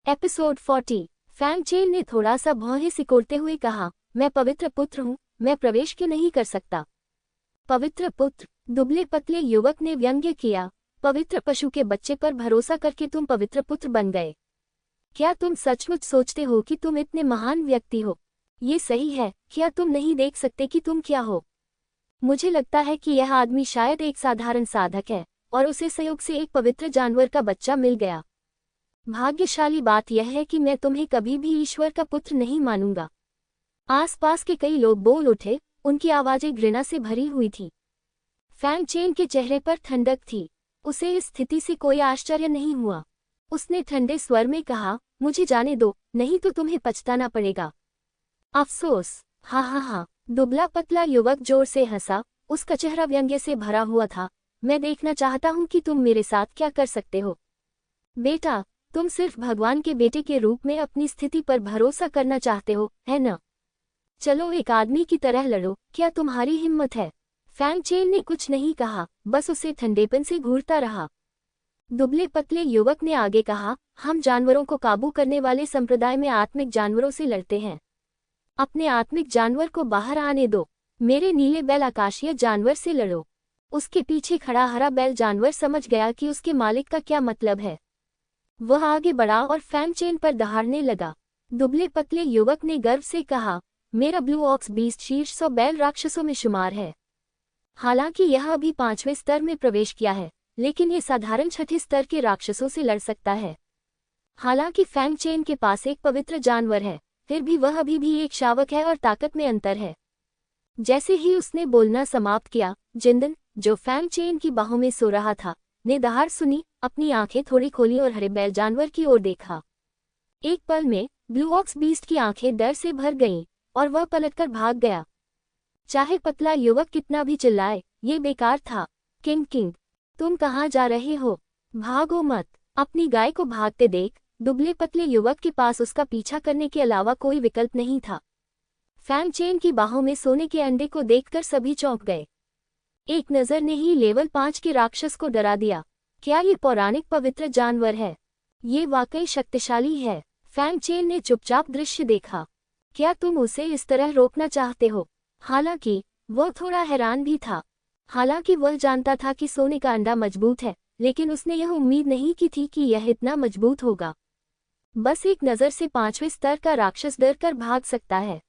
Episode 40। Fang chain ने थोड़ा सा भौहें सिकोड़ते हुए कहा, मैं पवित्र पुत्र हूँ, मैं प्रवेश क्यों नहीं कर सकता? पवित्र पुत्र, दुबले पतले युवक ने व्यंग्य किया। पवित्र पशु के बच्चे पर भरोसा करके तुम पवित्र पुत्र बन गए। क्या तुम सचमुच सोचते हो कि तुम इतने महान व्यक्ति हो? ये सही है, क्या तुम नहीं देख सकते कि तुम क्या हो? मुझे लगता है कि यह आदमी शायद एक साधारण साधक है और उसे संयोग से एक पवित्र जानवर का बच्चा मिल गया। भाग्यशाली बात यह है कि मैं तुम्हें कभी भी ईश्वर का पुत्र नहीं मानूंगा। आसपास के कई लोग बोल उठे, उनकी आवाजें घृणा से भरी हुई थी। फैंग चेन के चेहरे पर ठंडक थी। उसे इस स्थिति से कोई आश्चर्य नहीं हुआ। उसने ठंडे स्वर में कहा, मुझे जाने दो, नहीं तो तुम्हें पछताना पड़ेगा। अफसोस। हाँ हाँ हाँ, दुबला पतला युवक जोर से हंसा। उसका चेहरा व्यंग्य से भरा हुआ था। मैं देखना चाहता हूँ कि तुम मेरे साथ क्या कर सकते हो। बेटा, तुम सिर्फ भगवान के बेटे के रूप में अपनी स्थिति पर भरोसा करना चाहते हो, है न? चलो एक आदमी की तरह लड़ो, क्या तुम्हारी हिम्मत है? फैंग चेन ने कुछ नहीं कहा, बस उसे ठंडेपन से घूरता रहा। दुबले पतले युवक ने आगे कहा, हम जानवरों को काबू करने वाले संप्रदाय में आत्मिक जानवरों से लड़ते हैं। अपने आत्मिक जानवर को बाहर आने दो। मेरे नीले बैल आकाशीय जानवर से लड़ो। उसके पीछे खड़ा हरा बैल जानवर समझ गया कि उसके मालिक का क्या मतलब है। वह आगे बढ़ा और फैंग चेन पर दहाड़ने लगा। दुबले पतले युवक ने गर्व से कहा, मेरा ब्लू ऑक्स बीस्ट शीर्ष 100 बैल राक्षसों में शुमार है। हालांकि यह अभी 5वें स्तर में प्रवेश किया है, लेकिन ये साधारण 6ठे स्तर के राक्षसों से लड़ सकता है। हालांकि फैंग चेन के पास एक पवित्र जानवर है, फिर भी वह अभी भी एक शावक है और ताकत में अंतर है। जैसे ही उसने बोलना समाप्त किया, जिंदन, जो फैंग चेन की बाहों में सो रहा था, ने दहाड़ सुनी, अपनी आंखें थोड़ी खोली और हरे बैल जानवर की ओर देखा। एक पल में ब्लू ऑक्स बीस्ट की आंखें डर से भर गईं और वह पलटकर भाग गया। चाहे पतला युवक कितना भी चिल्लाए, ये बेकार था। किंग किंग, तुम कहाँ जा रहे हो? भागो मत। अपनी गाय को भागते देख दुबले पतले युवक के पास उसका पीछा करने के अलावा कोई विकल्प नहीं था। फैंग चेन की बाहों में सोने के अंडे को देखकर सभी चौंक गए। एक नज़र ने ही लेवल 5 के राक्षस को डरा दिया। क्या ये पौराणिक पवित्र जानवर है? ये वाकई शक्तिशाली है। फैंग चेन ने चुपचाप दृश्य देखा। क्या तुम उसे इस तरह रोकना चाहते हो? हालांकि वह थोड़ा हैरान भी था। हालांकि वह जानता था कि सोने का अंडा मजबूत है, लेकिन उसने यह उम्मीद नहीं की थी कि यह इतना मजबूत होगा। बस एक नज़र से 5वें स्तर का राक्षस डर कर भाग सकता है,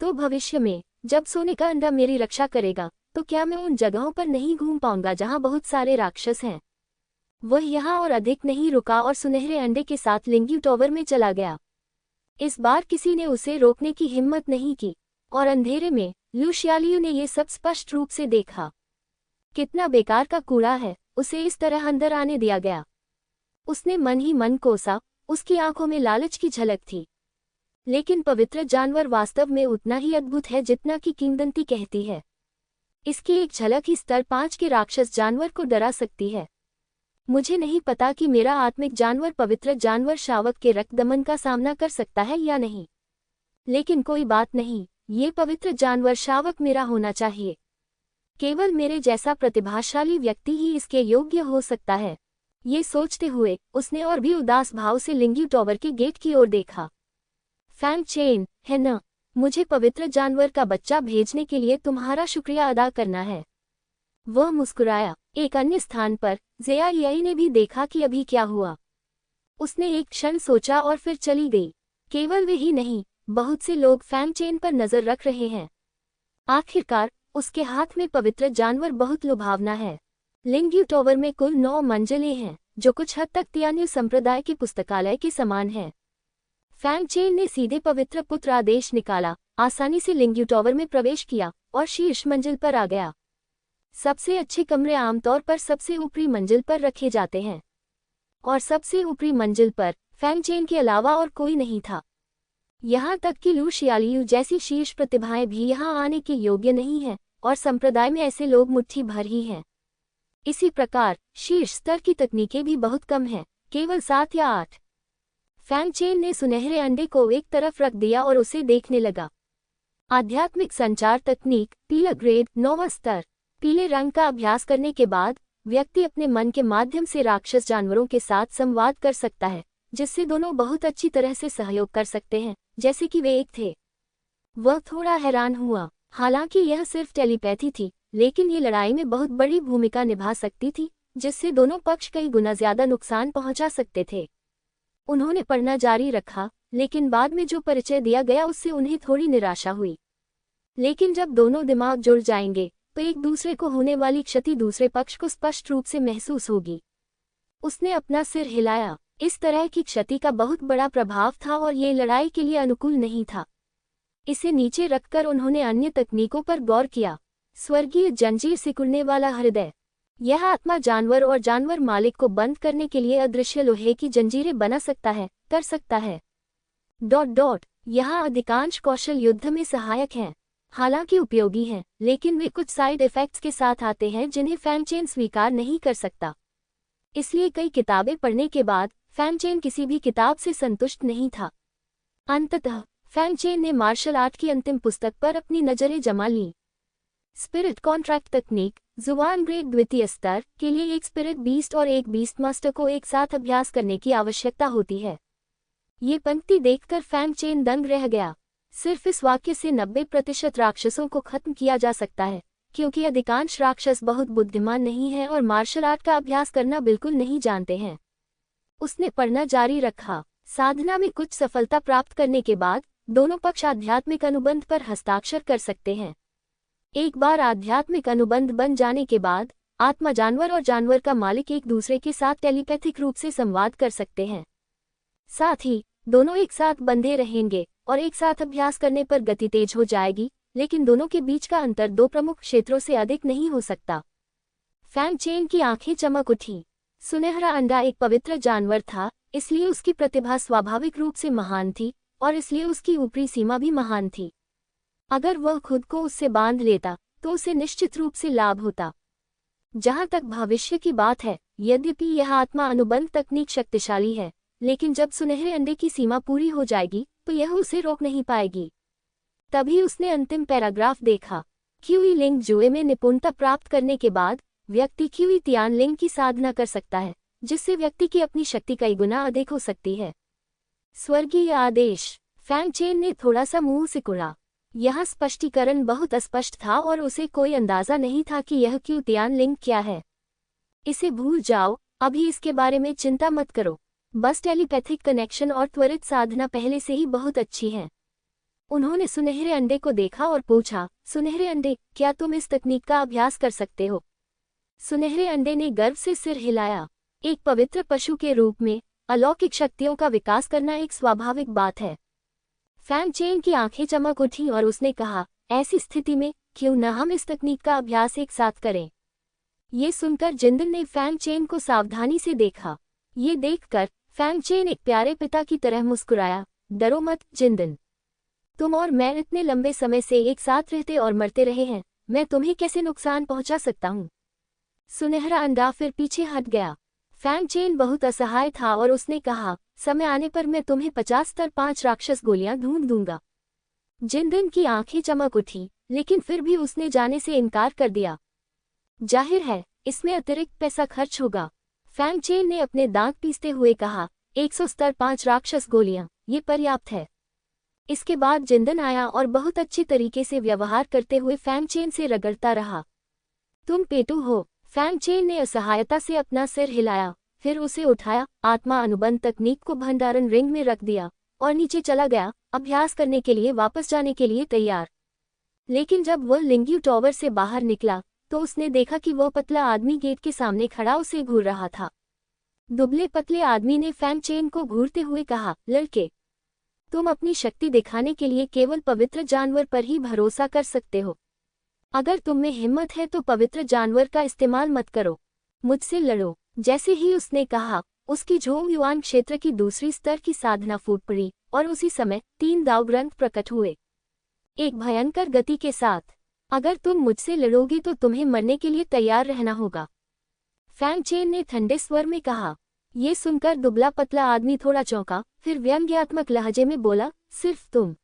तो भविष्य में जब सोने का अंडा मेरी रक्षा करेगा, तो क्या मैं उन जगहों पर नहीं घूम पाऊंगा जहां बहुत सारे राक्षस हैं? वह यहाँ और अधिक नहीं रुका और सुनहरे अंडे के साथ लिंग्यू टॉवर में चला गया। इस बार किसी ने उसे रोकने की हिम्मत नहीं की और अंधेरे में लू शियालियू ने यह सब स्पष्ट रूप से देखा। कितना बेकार का कूड़ा है, उसे इस तरह अंदर आने दिया गया। उसने मन ही मन कोसा। उसकी आंखों में लालच की झलक थी। लेकिन पवित्र जानवर वास्तव में उतना ही अद्भुत है जितना कि किंवदंती कहती है। इसकी एक झलक ही स्तर 5 के राक्षस जानवर को डरा सकती है। मुझे नहीं पता कि मेरा आत्मिक जानवर पवित्र जानवर शावक के रक्त दमन का सामना कर सकता है या नहीं, लेकिन कोई बात नहीं, ये पवित्र जानवर शावक मेरा होना चाहिए। केवल मेरे जैसा प्रतिभाशाली व्यक्ति ही इसके योग्य हो सकता है। ये सोचते हुए उसने और भी उदास भाव से लिंग्यू टॉवर के गेट की ओर देखा। फैंग चेन, है न? मुझे पवित्र जानवर का बच्चा भेजने के लिए तुम्हारा शुक्रिया अदा करना है। वह मुस्कुराया। एक अन्य स्थान पर ज़ेया याई ने भी देखा कि अभी क्या हुआ। उसने एक क्षण सोचा और फिर चली गई। केवल वे ही नहीं, बहुत से लोग फैंग चेन पर नजर रख रहे हैं। आखिरकार उसके हाथ में पवित्र जानवर बहुत लुभावना है। लिंग्यू टॉवर में कुल 9 मंजिलें हैं, जो कुछ हद तक तियान्यू संप्रदाय के पुस्तकालय के समान है। फैंग चेन ने सीधे पवित्र पुत्र आदेश निकाला, आसानी से लिंग्यू टॉवर में प्रवेश किया और शीर्ष मंजिल पर आ गया। सबसे अच्छे कमरे आमतौर पर सबसे ऊपरी मंजिल पर रखे जाते हैं, और सबसे ऊपरी मंजिल पर फैंग चेन के अलावा और कोई नहीं था। यहाँ तक कि लू शियालियू जैसी शीर्ष प्रतिभाएं भी यहाँ आने के योग्य नहीं हैं, और संप्रदाय में ऐसे लोग मुट्ठी भर ही हैं। इसी प्रकार शीर्ष स्तर की तकनीकें भी बहुत कम हैं, केवल 7 या 8। फैंग चेन ने सुनहरे अंडे को एक तरफ रख दिया और उसे देखने लगा। आध्यात्मिक संचार तकनीक, पीला ग्रेड, 9वां स्तर। पीले रंग का अभ्यास करने के बाद व्यक्ति अपने मन के माध्यम से राक्षस जानवरों के साथ संवाद कर सकता है, जिससे दोनों बहुत अच्छी तरह से सहयोग कर सकते हैं, जैसे कि वे एक थे। वह थोड़ा हैरान हुआ। हालांकि यह सिर्फ टेलीपैथी थी, लेकिन ये लड़ाई में बहुत बड़ी भूमिका निभा सकती थी, जिससे दोनों पक्ष कई गुना ज्यादा नुकसान पहुंचा सकते थे। उन्होंने पढ़ना जारी रखा, लेकिन बाद में जो परिचय दिया गया उससे उन्हें थोड़ी निराशा हुई। लेकिन जब दोनों दिमाग जुड़ जाएंगे तो एक दूसरे को होने वाली क्षति दूसरे पक्ष को स्पष्ट रूप से महसूस होगी। उसने अपना सिर हिलाया। इस तरह की क्षति का बहुत बड़ा प्रभाव था और ये लड़ाई के लिए अनुकूल नहीं था। इसे नीचे रखकर उन्होंने अन्य तकनीकों पर गौर किया। स्वर्गीय जंजीर सिकुड़ने वाला हृदय। यह आत्मा जानवर और जानवर मालिक को बंद करने के लिए अदृश्य लोहे की जंजीरें बना सकता है, कर सकता है। यहाँ अधिकांश कौशल युद्ध में सहायक हैं, हालांकि उपयोगी हैं, लेकिन वे कुछ साइड इफेक्ट्स के साथ आते हैं जिन्हें फैंगचेन स्वीकार नहीं कर सकता। इसलिए कई किताबें पढ़ने के बाद फैंगचेन किसी भी किताब से संतुष्ट नहीं था। अंततः फैंगचेन ने मार्शल आर्ट की अंतिम पुस्तक पर अपनी नजरें जमा लीं। स्पिरिट कॉन्ट्रैक्ट तकनीक। जुआन ग्रेड द्वितीय स्तर के लिए एक स्पिरिट बीस्ट और एक बीस्ट मास्टर को एक साथ अभ्यास करने की आवश्यकता होती है। ये पंक्ति देखकर फैंगचेन दंग रह गया। सिर्फ इस वाक्य से 90% राक्षसों को खत्म किया जा सकता है, क्योंकि अधिकांश राक्षस बहुत बुद्धिमान नहीं हैं और मार्शल आर्ट का अभ्यास करना बिल्कुल नहीं जानते हैं। उसने पढ़ना जारी रखा। साधना में कुछ सफलता प्राप्त करने के बाद दोनों पक्ष आध्यात्मिक अनुबंध पर हस्ताक्षर कर सकते हैं। एक बार आध्यात्मिक अनुबंध बन जाने के बाद आत्मा जानवर और जानवर का मालिक एक दूसरे के साथ टेलीपैथिक रूप से संवाद कर सकते हैं। साथ ही दोनों एक साथ बंधे रहेंगे और एक साथ अभ्यास करने पर गति तेज हो जाएगी, लेकिन दोनों के बीच का अंतर 2 प्रमुख क्षेत्रों से अधिक नहीं हो सकता। फैंगचेन की आंखें चमक उठी। सुनहरा अंडा एक पवित्र जानवर था, इसलिए उसकी प्रतिभा स्वाभाविक रूप से महान थी और इसलिए उसकी ऊपरी सीमा भी महान थी। अगर वह खुद को उससे बांध लेता तो उसे निश्चित रूप से लाभ होता। जहां तक भविष्य की बात है, यद्यपि यह आत्मा अनुबंध तकनीक शक्तिशाली है, लेकिन जब सुनहरे अंडे की सीमा पूरी हो जाएगी तो यह उसे रोक नहीं पाएगी। तभी उसने अंतिम पैराग्राफ देखा। क्यूई लिंग जुए में निपुणता प्राप्त करने के बाद व्यक्ति क्यूई तियान लिंग की साधना कर सकता है, जिससे व्यक्ति की अपनी शक्ति कई गुना अधिक हो सकती है। स्वर्गीय आदेश। फैंगचेन ने थोड़ा सा मुंह सिकुड़ा। यह स्पष्टीकरण बहुत अस्पष्ट था और उसे कोई अंदाजा नहीं था कि यह क्यू तियान लिंग क्या है। इसे भूल जाओ, अभी इसके बारे में चिंता मत करो। बस टेलीपैथिक कनेक्शन और त्वरित साधना पहले से ही बहुत अच्छी है। उन्होंने सुनहरे अंडे को देखा और पूछा, सुनहरे अंडे, क्या तुम इस तकनीक का अभ्यास कर सकते हो? सुनहरे अंडे ने गर्व से सिर हिलाया। एक पवित्र पशु के रूप में अलौकिक शक्तियों का विकास करना एक स्वाभाविक बात है। फैंगचेन की आंखें चमक उठीं और उसने कहा, ऐसी स्थिति में क्यों न हम इस तकनीक का अभ्यास एक साथ करें? ये सुनकर जिंदन ने फैंगचेन को सावधानी से देखा। ये देखकर फैंगचेन एक प्यारे पिता की तरह मुस्कुराया। डरो मत जिंदन, तुम और मैं इतने लंबे समय से एक साथ रहते और मरते रहे हैं, मैं तुम्हें कैसे नुकसान पहुंचा सकता हूं? सुनहरा अंडा फिर पीछे हट गया। फैंगचेन बहुत असहाय था और उसने कहा, समय आने पर मैं तुम्हें 50 स्तर 5 राक्षस गोलियां ढूंढ दूंगा। जिंदन की आंखें चमक उठी, लेकिन फिर भी उसने जाने से इनकार कर दिया। जाहिर है, इसमें अतिरिक्त पैसा खर्च होगा। फैंगचेन ने अपने दांत पीसते हुए कहा, 100 स्तर 5 राक्षस गोलियां, ये पर्याप्त है। इसके बाद जिंदन आया और बहुत अच्छी तरीके से व्यवहार करते हुए फैंगचेन से रगड़ता रहा। तुम पेटू हो। फैंगचेन ने असहायता से अपना सिर हिलाया, फिर उसे उठाया, आत्मा अनुबंध तकनीक को भंडारण रिंग में रख दिया और नीचे चला गया, अभ्यास करने के लिए वापस जाने के लिए तैयार। लेकिन जब वह लिंग्यू टॉवर से बाहर निकला तो उसने देखा कि वह पतला आदमी गेट के सामने खड़ा उसे घूर रहा था। दुबले पतले आदमी ने फैंगचेन को घूरते हुए कहा, लड़के, तुम अपनी शक्ति दिखाने के लिए केवल पवित्र जानवर पर ही भरोसा कर सकते हो। अगर तुम में हिम्मत है तो पवित्र जानवर का इस्तेमाल मत करो, मुझसे लड़ो। जैसे ही उसने कहा, उसकी झोंग युआन क्षेत्र की दूसरी स्तर की साधना फूट पड़ी और उसी समय 3 दाव ग्रंथ प्रकट हुए, एक भयंकर गति के साथ। अगर तुम मुझसे लड़ोगे तो तुम्हें मरने के लिए तैयार रहना होगा, फैंगचेन ने ठंडे स्वर में कहा। ये सुनकर दुबला पतला आदमी थोड़ा चौंका, फिर व्यंग्यात्मक लहजे में बोला, सिर्फ तुम?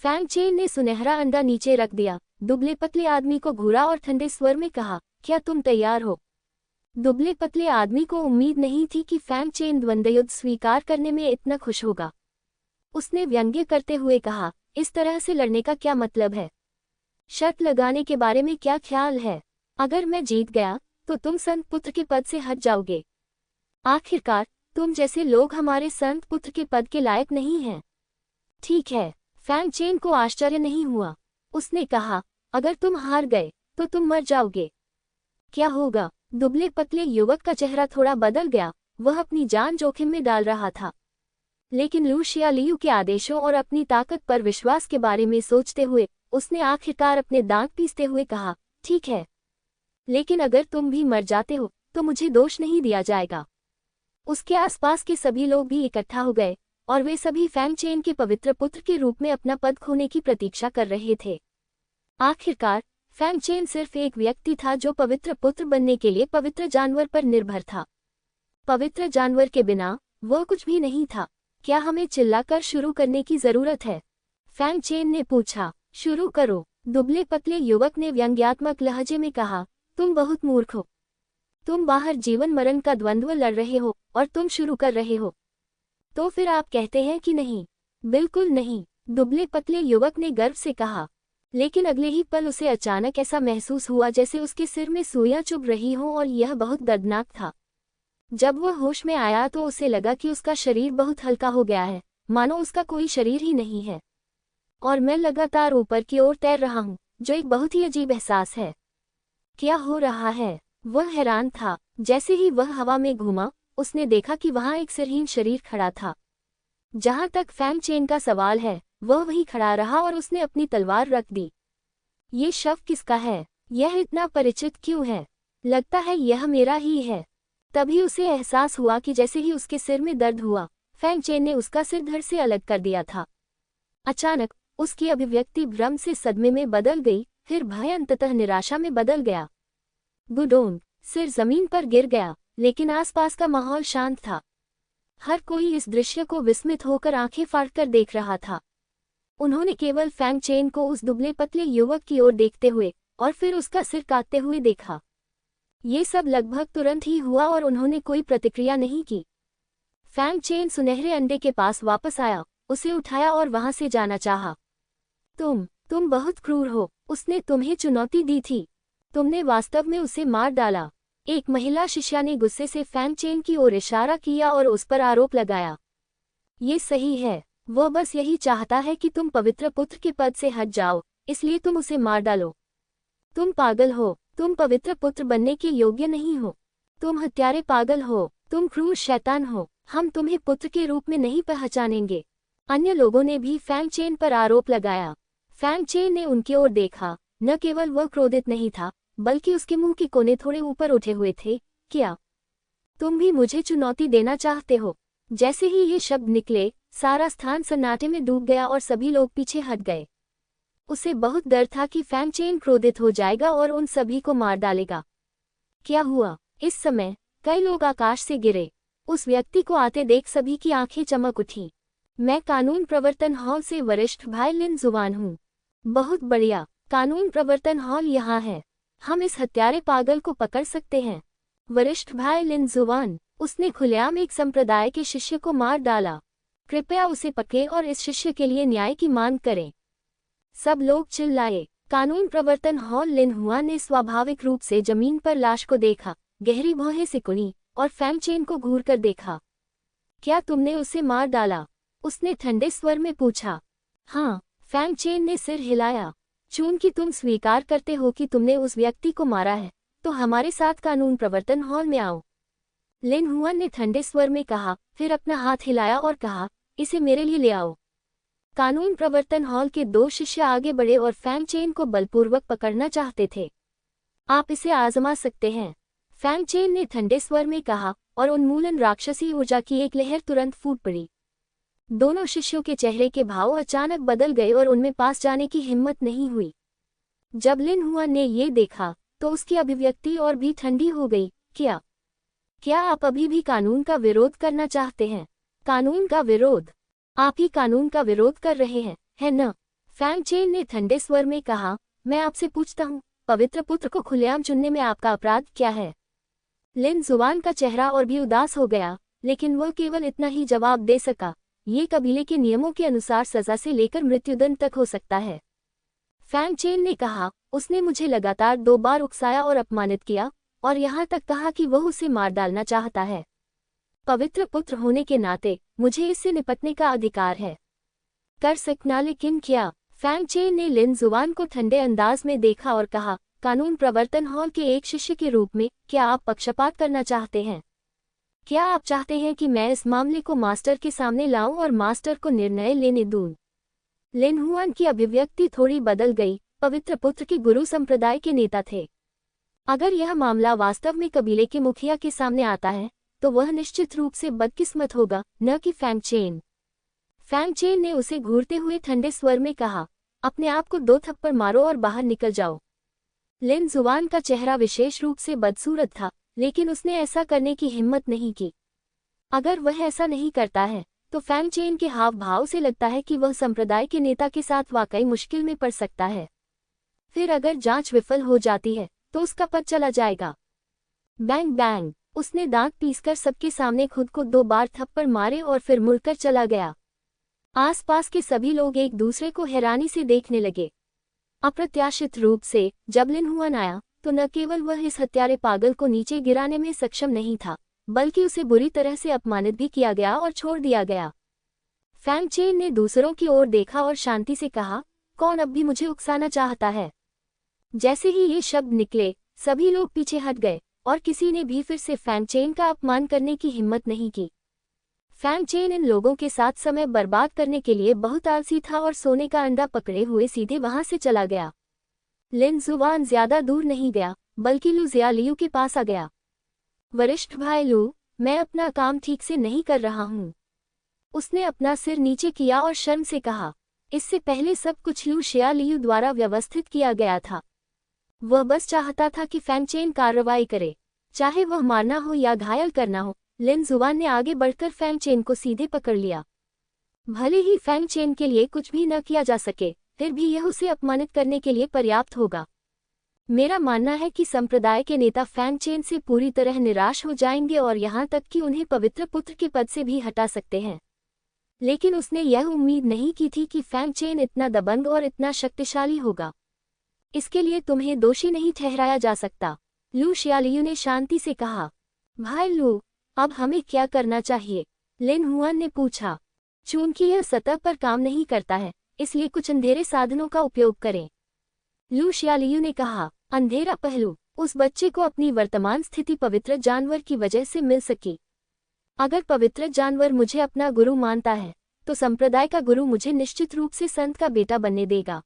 फैंगचेन ने सुनहरा अंडा नीचे रख दिया, दुबले पतले आदमी को घूरा और ठंडे स्वर में कहा, क्या तुम तैयार हो? दुबले पतले आदमी को उम्मीद नहीं थी कि फैंग चेन द्वंद्वयुद्ध स्वीकार करने में इतना खुश होगा। उसने व्यंग्य करते हुए कहा, इस तरह से लड़ने का क्या मतलब है? शर्त लगाने के बारे में क्या ख्याल है? अगर मैं जीत गया तो तुम संत पुत्र के पद से हट जाओगे। आखिरकार तुम जैसे लोग हमारे संत पुत्र के पद के लायक नहीं हैं। ठीक है। फैंग चेन को आश्चर्य नहीं हुआ। उसने कहा, अगर तुम हार गए तो तुम मर जाओगे। क्या होगा? दुबले पतले युवक का चेहरा थोड़ा बदल गया। वह अपनी जान जोखिम में डाल रहा था, लेकिन लू शियालियू के आदेशों और अपनी ताकत पर विश्वास के बारे में सोचते हुए उसने आखिरकार अपने दांत पीसते हुए कहा, ठीक है, लेकिन अगर तुम भी मर जाते हो तो मुझे दोष नहीं दिया जाएगा। उसके आसपास के सभी लोग भी इकट्ठा हो गए और वे सभी फैंग चेन के पवित्र पुत्र के रूप में अपना पद खोने की प्रतीक्षा कर रहे थे। आखिरकार फैंग चेन सिर्फ एक व्यक्ति था जो पवित्र पुत्र बनने के लिए पवित्र जानवर पर निर्भर था। पवित्र जानवर के बिना वह कुछ भी नहीं था। क्या हमें चिल्लाकर शुरू करने की जरूरत है? फैंग चेन ने पूछा। शुरू करो, दुबले पतले युवक ने व्यंग्यात्मक लहजे में कहा। तुम बहुत मूर्ख हो। तुम बाहर जीवन मरण का द्वंद्व लड़ रहे हो और तुम शुरू कर रहे हो। तो फिर आप कहते हैं कि नहीं? बिल्कुल नहीं, दुबले पतले युवक ने गर्व से कहा। लेकिन अगले ही पल उसे अचानक ऐसा महसूस हुआ जैसे उसके सिर में सुइयां चुभ रही हों और यह बहुत दर्दनाक था। जब वह होश में आया तो उसे लगा कि उसका शरीर बहुत हल्का हो गया है, मानो उसका कोई शरीर ही नहीं है। और मैं लगातार ऊपर की ओर तैर रहा हूँ, जो एक बहुत ही अजीब एहसास है। क्या हो रहा है? वह हैरान था। जैसे ही वह हवा में घूमा, उसने देखा कि वहां एक सिरहीन शरीर खड़ा था। जहां तक फैंग चेन का सवाल है, वह वहीं खड़ा रहा और उसने अपनी तलवार रख दी। ये शव किसका है? यह इतना परिचित क्यों है? लगता है यह मेरा ही है। तभी उसे एहसास हुआ कि जैसे ही उसके सिर में दर्द हुआ, फैंग चेन ने उसका सिर धड़ से अलग कर दिया था। अचानक उसकी अभिव्यक्ति भ्रम से सदमे में बदल गई, फिर भय अंततः निराशा में बदल गया। गुडोंग, सिर जमीन पर गिर गया, लेकिन आसपास का माहौल शांत था। हर कोई इस दृश्य को विस्मित होकर आंखें फाड़कर देख रहा था। उन्होंने केवल फैंग चेन को उस दुबले पतले युवक की ओर देखते हुए और फिर उसका सिर काटते हुए देखा। ये सब लगभग तुरंत ही हुआ और उन्होंने कोई प्रतिक्रिया नहीं की। फैंग चेन सुनहरे अंडे के पास वापस आया, उसे उठाया और वहां से जाना चाहा। तुम बहुत क्रूर हो। उसने तुम्हें चुनौती दी थी। तुमने वास्तव में उसे मार डाला। एक महिला शिष्या ने गुस्से से फैंग चेन की ओर इशारा किया और उस पर आरोप लगाया। ये सही है। वह बस यही चाहता है कि तुम पवित्र पुत्र के पद से हट जाओ, इसलिए तुम उसे मार डालो। तुम पागल हो। तुम पवित्र पुत्र बनने के योग्य नहीं हो। तुम हत्यारे पागल हो। तुम क्रूर शैतान हो। हम तुम्हें पुत्र के रूप में नहीं पहचानेंगे। अन्य लोगों ने भी फैंग चेन पर आरोप लगाया। फैंग चेन ने उनकी ओर देखा। न केवल वह क्रोधित नहीं था, बल्कि उसके मुंह के कोने थोड़े ऊपर उठे हुए थे। क्या तुम भी मुझे चुनौती देना चाहते हो? जैसे ही ये शब्द निकले, सारा स्थान सन्नाटे में डूब गया और सभी लोग पीछे हट गए। उसे बहुत डर था कि फैंग चेन क्रोधित हो जाएगा और उन सभी को मार डालेगा। क्या हुआ? इस समय कई लोग आकाश से गिरे। उस व्यक्ति को आते देख सभी की आंखें चमक उठी। मैं कानून प्रवर्तन हॉल से वरिष्ठ भाई लिन जुवान हूँ। बहुत बढ़िया, कानून प्रवर्तन हॉल यहाँ है। हम इस हत्यारे पागल को पकड़ सकते हैं। वरिष्ठ भाई लिन जुवान, उसने खुलेआम एक संप्रदाय के शिष्य को मार डाला। कृपया उसे पकड़े और इस शिष्य के लिए न्याय की मांग करें। सब लोग चिल्लाए। कानून प्रवर्तन हॉल लिन हुआ ने स्वाभाविक रूप से जमीन पर लाश को देखा, गहरी भौहें सिकुड़ी और फैंग चेन को घूर कर देखा। क्या तुमने उसे मार डाला? उसने ठंडे स्वर में पूछा। हाँ, फैंग चेन ने सिर हिलाया। चूंकि तुम स्वीकार करते हो कि तुमने उस व्यक्ति को मारा है, तो हमारे साथ कानून प्रवर्तन हॉल में आओ। लिन हुआ ने ठंडे स्वर में कहा, फिर अपना हाथ हिलाया और कहा, इसे मेरे लिए ले आओ। कानून प्रवर्तन हॉल के दो शिष्य आगे बढ़े और फैंग चेन को बलपूर्वक पकड़ना चाहते थे। आप इसे आजमा सकते हैं, फैंग चेन ने ठंडे स्वर में कहा, और उन्मूलन राक्षसी ऊर्जा की एक लहर तुरंत फूट पड़ी। दोनों शिष्यों के चेहरे के भाव अचानक बदल गए और उनमें पास जाने की हिम्मत नहीं हुई। जब लिन हुआ ने ये देखा, तो उसकी अभिव्यक्ति और भी ठंडी हो गई। क्या आप अभी भी कानून का विरोध करना चाहते हैं? कानून का विरोध? आप ही कानून का विरोध कर रहे हैं, है न? फैंग चेन ने ठंडे स्वर में कहा, मैं आपसे पूछता हूँ, पवित्र पुत्र को खुलेआम चुनने में आपका अपराध क्या है? लिन जुआन का चेहरा और भी उदास हो गया, लेकिन वह केवल इतना ही जवाब दे सका, ये कबीले के नियमों के अनुसार सजा से लेकर मृत्युदंड तक हो सकता है। फैंग चेन ने कहा, उसने मुझे लगातार 2 बार उकसाया और अपमानित किया, और यहाँ तक कहा कि वह उसे मार डालना चाहता है। पवित्र पुत्र होने के नाते मुझे इससे निपटने का अधिकार है। कर सकना, लेकिन क्या? फैंग चेन ने लिन जुआन को ठंडे अंदाज में देखा और कहा, कानून प्रवर्तन हॉल के एक शिष्य के रूप में क्या आप पक्षपात करना चाहते हैं? क्या आप चाहते हैं कि मैं इस मामले को मास्टर के सामने लाऊं और मास्टर को निर्णय लेने दूं? लिन हुआन की अभिव्यक्ति थोड़ी बदल गई। पवित्र पुत्र के गुरु संप्रदाय के नेता थे। अगर यह मामला वास्तव में कबीले के मुखिया के सामने आता है तो वह निश्चित रूप से बदकिस्मत होगा, न कि फैंग चेन। फैंग चेन ने उसे घूरते हुए ठंडे स्वर में कहा, अपने आप को 2 थप्पड़ मारो और बाहर निकल जाओ। लिन जुआन का चेहरा विशेष रूप से बदसूरत था, लेकिन उसने ऐसा करने की हिम्मत नहीं की। अगर वह ऐसा नहीं करता है तो फैंग चेन के हाव भाव से लगता है कि वह संप्रदाय के नेता के साथ वाकई मुश्किल में पड़ सकता है। फिर अगर जांच विफल हो जाती है तो उसका पद चला जाएगा। बैंग बैंग, उसने दांत पीसकर सबके सामने खुद को 2 बार थप्पड़ मारे और फिर मुड़कर चला गया। आसपास के सभी लोग एक दूसरे को हैरानी से देखने लगे। अप्रत्याशित रूप से जब लिन हुआन आया तो न केवल वह इस हत्यारे पागल को नीचे गिराने में सक्षम नहीं था, बल्कि उसे बुरी तरह से अपमानित भी किया गया और छोड़ दिया गया। फैंग चेन ने दूसरों की ओर देखा और शांति से कहा, कौन अब भी मुझे उकसाना चाहता है? जैसे ही ये शब्द निकले, सभी लोग पीछे हट गए और किसी ने भी फिर से फैंग चेन का अपमान करने की हिम्मत नहीं की। फैंग चेन इन लोगों के साथ समय बर्बाद करने के लिए बहुत आलसी था और सोने का अंडा पकड़े हुए सीधे वहां से चला गया। लिन जुआन ज्यादा दूर नहीं गया, बल्कि लू जियालियू के पास आ गया। वरिष्ठ भाई लू, मैं अपना काम ठीक से नहीं कर रहा हूँ। उसने अपना सिर नीचे किया और शर्म से कहा, इससे पहले सब कुछ लू जियालियू द्वारा व्यवस्थित किया गया था। वह बस चाहता था कि फैंग चेन कार्रवाई करे, चाहे वह मारना हो या घायल करना हो। लिन जुआन ने आगे बढ़कर फैंग चेन को सीधे पकड़ लिया। भले ही फैंग चेन के लिए कुछ भी न किया जा सके, फिर भी यह उसे अपमानित करने के लिए पर्याप्त होगा। मेरा मानना है कि संप्रदाय के नेता फैंग चेन से पूरी तरह निराश हो जाएंगे और यहाँ तक कि उन्हें पवित्र पुत्र के पद से भी हटा सकते हैं। लेकिन उसने यह उम्मीद नहीं की थी कि फैंग चेन इतना दबंग और इतना शक्तिशाली होगा। इसके लिए तुम्हें दोषी नहीं ठहराया जा सकता, लू जियालियू ने शांति से कहा। भाई लू, अब हमें क्या करना चाहिए? लिन हुआन ने पूछा। चूंकि यह सतह पर काम नहीं करता है, इसलिए कुछ अंधेरे साधनों का उपयोग करें, लू जियालियू ने कहा। अंधेरा पहलू, उस बच्चे को अपनी वर्तमान स्थिति पवित्र जानवर की वजह से मिल सकी। अगर पवित्र जानवर मुझे अपना गुरु मानता है तो संप्रदाय का गुरु मुझे निश्चित रूप से संत का बेटा बनने देगा।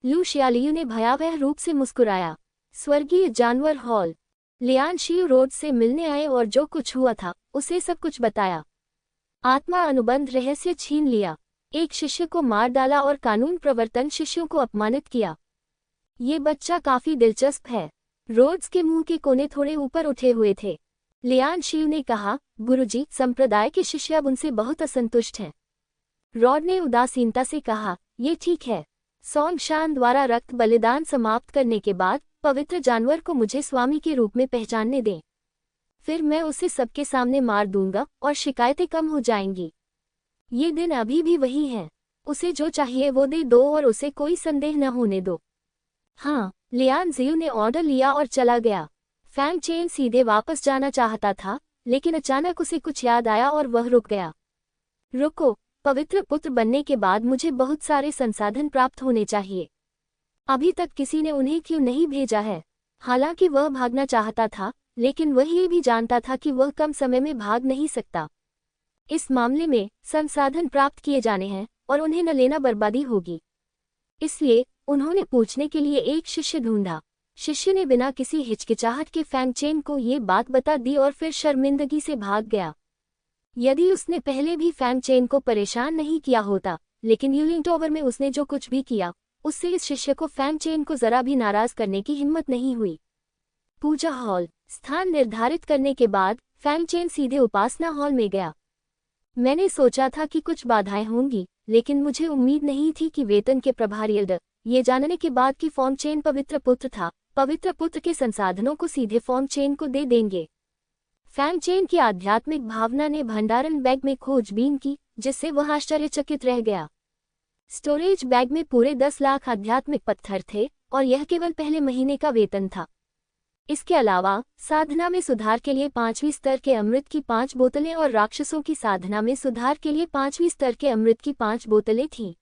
लू जियालियू ने भयावह रूप से मुस्कुराया। स्वर्गीय जानवर हॉल। लियान शियू रोड से मिलने आए और जो कुछ हुआ था उसे सब कुछ बताया। आत्मा अनुबंध रहस्य छीन लिया, एक शिष्य को मार डाला और कानून प्रवर्तन शिष्यों को अपमानित किया। ये बच्चा काफी दिलचस्प है। रोड्स के मुंह के कोने थोड़े ऊपर उठे हुए थे। लियान शियू ने कहा, गुरुजी, संप्रदाय के शिष्य अब उनसे बहुत असंतुष्ट हैं। रॉड ने उदासीनता से कहा, ये ठीक है। सोंग शान द्वारा रक्त बलिदान समाप्त करने के बाद पवित्र जानवर को मुझे स्वामी के रूप में पहचानने दें। फिर मैं उसे सबके सामने मार दूंगा और शिकायतें कम हो जाएंगी। ये दिन अभी भी वही है। उसे जो चाहिए वो दे दो और उसे कोई संदेह न होने दो। हाँ, लियान जियू ने ऑर्डर लिया और चला गया। फैंग चेन सीधे वापस जाना चाहता था, लेकिन अचानक उसे कुछ याद आया और वह रुक गया। रुको, पवित्र पुत्र बनने के बाद मुझे बहुत सारे संसाधन प्राप्त होने चाहिए। अभी तक किसी ने उन्हें क्यों नहीं भेजा है? हालांकि वह भागना चाहता था, लेकिन वह ये भी जानता था कि वह कम समय में भाग नहीं सकता। इस मामले में संसाधन प्राप्त किए जाने हैं और उन्हें न लेना बर्बादी होगी। इसलिए उन्होंने पूछने के लिए एक शिष्य ढूंढा। शिष्य ने बिना किसी हिचकिचाहट के फैंग चेन को ये बात बता दी और फिर शर्मिंदगी से भाग गया। यदि उसने पहले भी फैंग चेन को परेशान नहीं किया होता, लेकिन यूलिंग टॉवर में उसने जो कुछ भी किया, उससे इस शिष्य को फैंग चेन को जरा भी नाराज करने की हिम्मत नहीं हुई। पूजा हॉल। स्थान निर्धारित करने के बाद फैंग चेन सीधे उपासना हॉल में गया। मैंने सोचा था कि कुछ बाधाएं होंगी, लेकिन मुझे उम्मीद नहीं थी कि वेतन के प्रभारी एल्डर, ये जानने के बाद कि फैंग चेन पवित्र पुत्र था, पवित्र पुत्र के संसाधनों को सीधे फैंग चेन को दे देंगे। फैंगचेन की आध्यात्मिक भावना ने भंडारण बैग में खोजबीन की, जिससे वह आश्चर्यचकित रह गया। स्टोरेज बैग में पूरे 10 लाख आध्यात्मिक पत्थर थे और यह केवल पहले महीने का वेतन था। इसके अलावा साधना में सुधार के लिए 5वीं स्तर के अमृत की 5 बोतलें और राक्षसों की साधना में सुधार के लिए 5वीं स्तर के अमृत की 5 बोतलें थीं।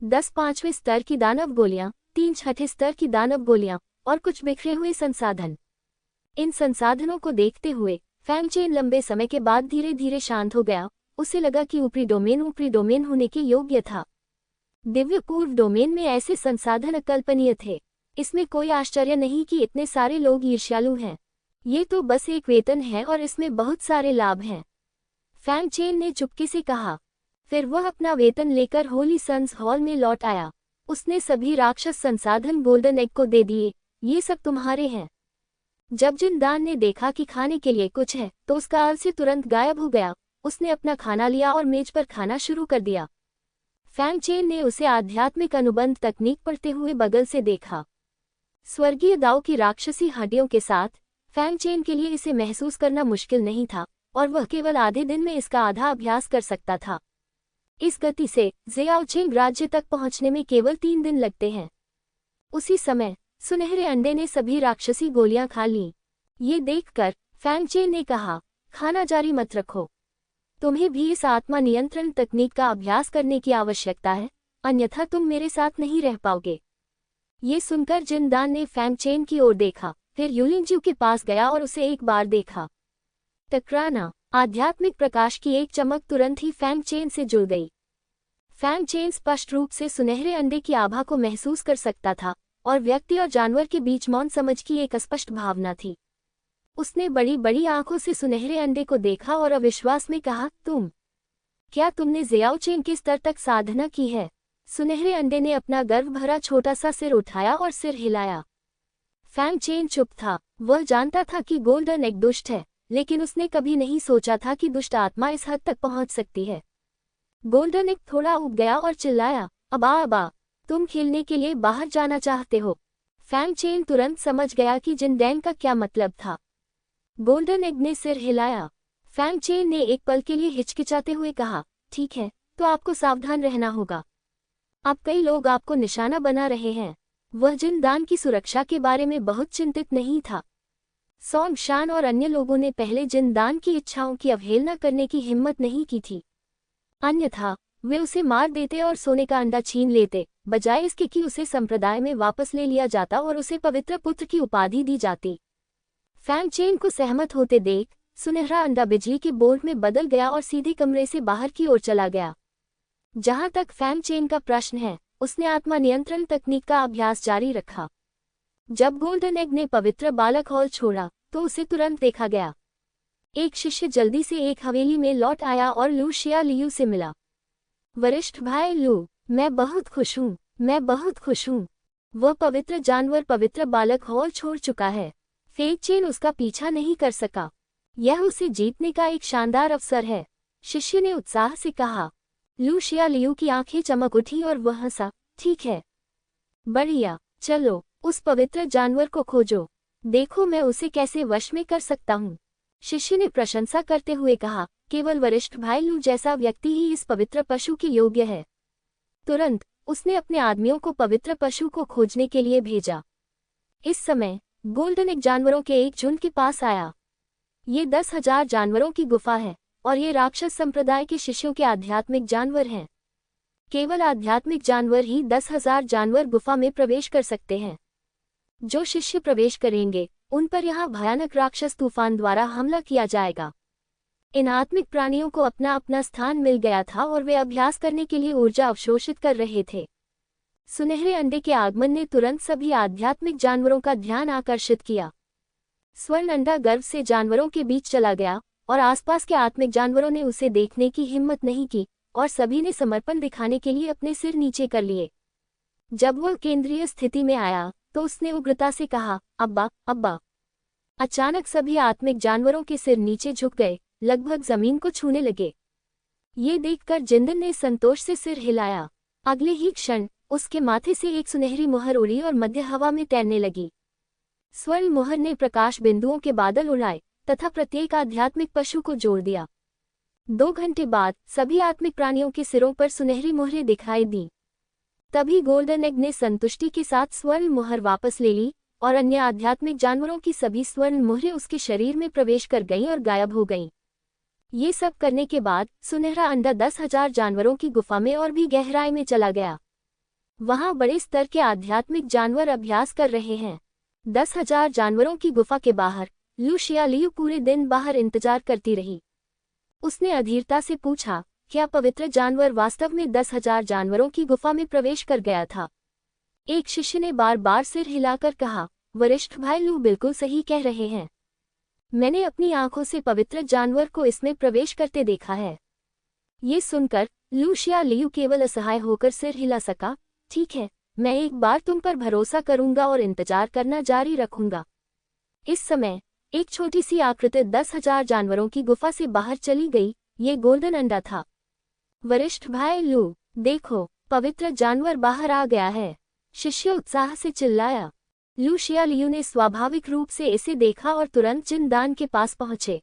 10 5वें स्तर की दानव गोलियां, 3 छठे स्तर की दानव गोलियां और कुछ बिखरे हुए संसाधन। इन संसाधनों को देखते हुए फैंगचेन लंबे समय के बाद धीरे धीरे शांत हो गया। उसे लगा कि ऊपरी डोमेन होने के योग्य था। दिव्य पूर्व डोमेन में ऐसे संसाधन अकल्पनीय थे। इसमें कोई आश्चर्य नहीं कि इतने सारे लोग ईर्ष्यालु हैं। ये तो बस एक वेतन है और इसमें बहुत सारे लाभ हैं, फैंगचेन ने चुपके से कहा। फिर वह अपना वेतन लेकर होली सन्स हॉल में लौट आया। उसने सभी राक्षस संसाधन गोल्डन एग को दे दिए। ये सब तुम्हारे हैं। जब जिनदान ने देखा कि खाने के लिए कुछ है तो उसका आलस्य तुरंत गायब हो गया। उसने अपना खाना लिया और मेज पर खाना शुरू कर दिया। फैंगचेन ने उसे आध्यात्मिक अनुबंध तकनीक पढ़ते हुए बगल से देखा। स्वर्गीय दाओ की राक्षसी हड्डियों के साथ फैंगचेन के लिए इसे महसूस करना मुश्किल नहीं था और वह केवल आधे दिन में इसका आधा अभ्यास कर सकता था। इस गति से ज़ियाओचेंग राज्य तक पहुंचने में केवल 3 दिन लगते हैं। उसी समय सुनहरे अंडे ने सभी राक्षसी गोलियां खा लीं। ये देखकर फैंगचेन ने कहा, खाना जारी मत रखो। तुम्हें भी इस आत्मा नियंत्रण तकनीक का अभ्यास करने की आवश्यकता है, अन्यथा तुम मेरे साथ नहीं रह पाओगे। ये सुनकर जिनदान ने फैंगचेन की ओर देखा, फिर यूलिंगज्यू के पास गया और उसे एक बार देखा। टकराना। आध्यात्मिक प्रकाश की एक चमक तुरंत ही फैंगचेन से जुड़ गई। फैंगचेन स्पष्ट रूप से सुनहरे अंडे की आभा को महसूस कर सकता था और व्यक्ति और जानवर के बीच मौन समझ की एक स्पष्ट भावना थी। उसने बड़ी बड़ी आंखों से सुनहरे अंडे को देखा और अविश्वास में कहा, क्या तुमने ज़ियाओचेंग के स्तर तक साधना की है? सुनहरे अंडे ने अपना गर्व भरा छोटा सा सिर उठाया और सिर हिलाया। फैंगचेन चुप था। वह जानता था कि गोल्डन एग दुष्ट है, लेकिन उसने कभी नहीं सोचा था कि दुष्ट आत्मा इस हद तक पहुंच सकती है। गोल्डन एग थोड़ा उब गया और चिल्लाया, अबा, तुम खेलने के लिए बाहर जाना चाहते हो? फैंगचेन तुरंत समझ गया कि जिनडैन का क्या मतलब था। गोल्डन एग ने सिर हिलाया। फैंगचेन ने एक पल के लिए हिचकिचाते हुए कहा, ठीक है, तो आपको सावधान रहना होगा। अब कई लोग आपको निशाना बना रहे हैं। वह जिनदान की सुरक्षा के बारे में बहुत चिंतित नहीं था। सोंग शान और अन्य लोगों ने पहले जिनदान की इच्छाओं की अवहेलना करने की हिम्मत नहीं की थी, अन्यथा वे उसे मार देते और सोने का अंडा छीन लेते, बजाय इसके कि उसे संप्रदाय में वापस ले लिया जाता और उसे पवित्र पुत्र की उपाधि दी जाती। फैंगचेन को सहमत होते देख सुनहरा अंडा बिजली के बोल्ट में बदल गया और सीधे कमरे से बाहर की ओर चला गया। जहां तक फैंगचेन का प्रश्न है, उसने आत्मा नियंत्रण तकनीक का अभ्यास जारी रखा। जब गोल्डन एग ने पवित्र बालक हॉल छोड़ा तो उसे तुरंत देखा गया। एक शिष्य जल्दी से एक हवेली में लौट आया और लू शियालियू से मिला। वरिष्ठ भाई लू, मैं बहुत खुश हूँ। वह पवित्र जानवर पवित्र बालक हॉल छोड़ चुका है। फैंगचेन उसका पीछा नहीं कर सका। यह उसे जीतने का एक शानदार अवसर है, शिष्य ने उत्साह से कहा। लू शियालियू की आंखें चमक उठी और वह हंसा, ठीक है, बढ़िया, चलो उस पवित्र जानवर को खोजो, देखो मैं उसे कैसे वश में कर सकता हूँ। शिष्य ने प्रशंसा करते हुए कहा, केवल वरिष्ठ भाई लू जैसा व्यक्ति ही इस पवित्र पशु के योग्य है। तुरंत उसने अपने आदमियों को पवित्र पशु को खोजने के लिए भेजा। इस समय गोल्डन एग जानवरों के एक झुंड के पास आया। ये 10,000 जानवरों की गुफा है और ये राक्षस संप्रदाय के शिष्यों के आध्यात्मिक जानवर हैं। केवल आध्यात्मिक जानवर ही 10,000 जानवर गुफा में प्रवेश कर सकते हैं। जो शिष्य प्रवेश करेंगे उन पर यहाँ भयानक राक्षस तूफान द्वारा हमला किया जाएगा। इन आत्मिक प्राणियों को अपना अपना स्थान मिल गया था और वे अभ्यास करने के लिए ऊर्जा अवशोषित कर रहे थे। सुनहरे अंडे के आगमन ने तुरंत सभी आध्यात्मिक जानवरों का ध्यान आकर्षित किया। स्वर्ण अंडा गर्व से जानवरों के बीच चला गया और आसपास के आत्मिक जानवरों ने उसे देखने की हिम्मत नहीं की और सभी ने समर्पण दिखाने के लिए अपने सिर नीचे कर लिए। जब वह केंद्रीय स्थिति में आया तो उसने उग्रता से कहा, अब्बा। अचानक सभी आत्मिक जानवरों के सिर नीचे झुक गए, लगभग जमीन को छूने लगे। ये देखकर जिंदन ने संतोष से सिर हिलाया। अगले ही क्षण उसके माथे से एक सुनहरी मुहर उड़ी और मध्य हवा में तैरने लगी। स्वर्ण मुहर ने प्रकाश बिंदुओं के बादल उड़ाए तथा प्रत्येक आध्यात्मिक पशु को जोड़ दिया। 2 घंटे बाद सभी आत्मिक प्राणियों के सिरों पर सुनहरी मोहरें दिखाई दी। तभी गोल्डन एग ने संतुष्टि के साथ स्वर्ण मोहर वापस ले ली और अन्य आध्यात्मिक जानवरों की सभी स्वर्ण मोहरें उसके शरीर में प्रवेश कर गईं और गायब हो गईं। ये सब करने के बाद सुनहरा अंडा 10,000 जानवरों की गुफा में और भी गहराई में चला गया। वहां बड़े स्तर के आध्यात्मिक जानवर अभ्यास कर रहे हैं। 10,000 जानवरों की गुफा के बाहर लू शियालियू पूरे दिन बाहर इंतजार करती रही। उसने अधीरता से पूछा, क्या पवित्र जानवर वास्तव में 10,000 जानवरों की गुफा में प्रवेश कर गया था? एक शिष्य ने बार बार सिर हिलाकर कहा, वरिष्ठ भाई लू बिल्कुल सही कह रहे हैं। मैंने अपनी आंखों से पवित्र जानवर को इसमें प्रवेश करते देखा है। ये सुनकर लू शियालियू केवल असहाय होकर सिर हिला सका। ठीक है, मैं एक बार तुम पर भरोसा करूंगा और इंतजार करना जारी रखूंगा। इस समय एक छोटी सी आकृति 10,000 जानवरों की गुफा से बाहर चली गई। ये गोल्डन अंडा था। वरिष्ठ भाई लू, देखो, पवित्र जानवर बाहर आ गया है, शिष्य उत्साह से चिल्लाया। लू शियालियू ने स्वाभाविक रूप से इसे देखा और तुरंत जिनदान के पास पहुंचे।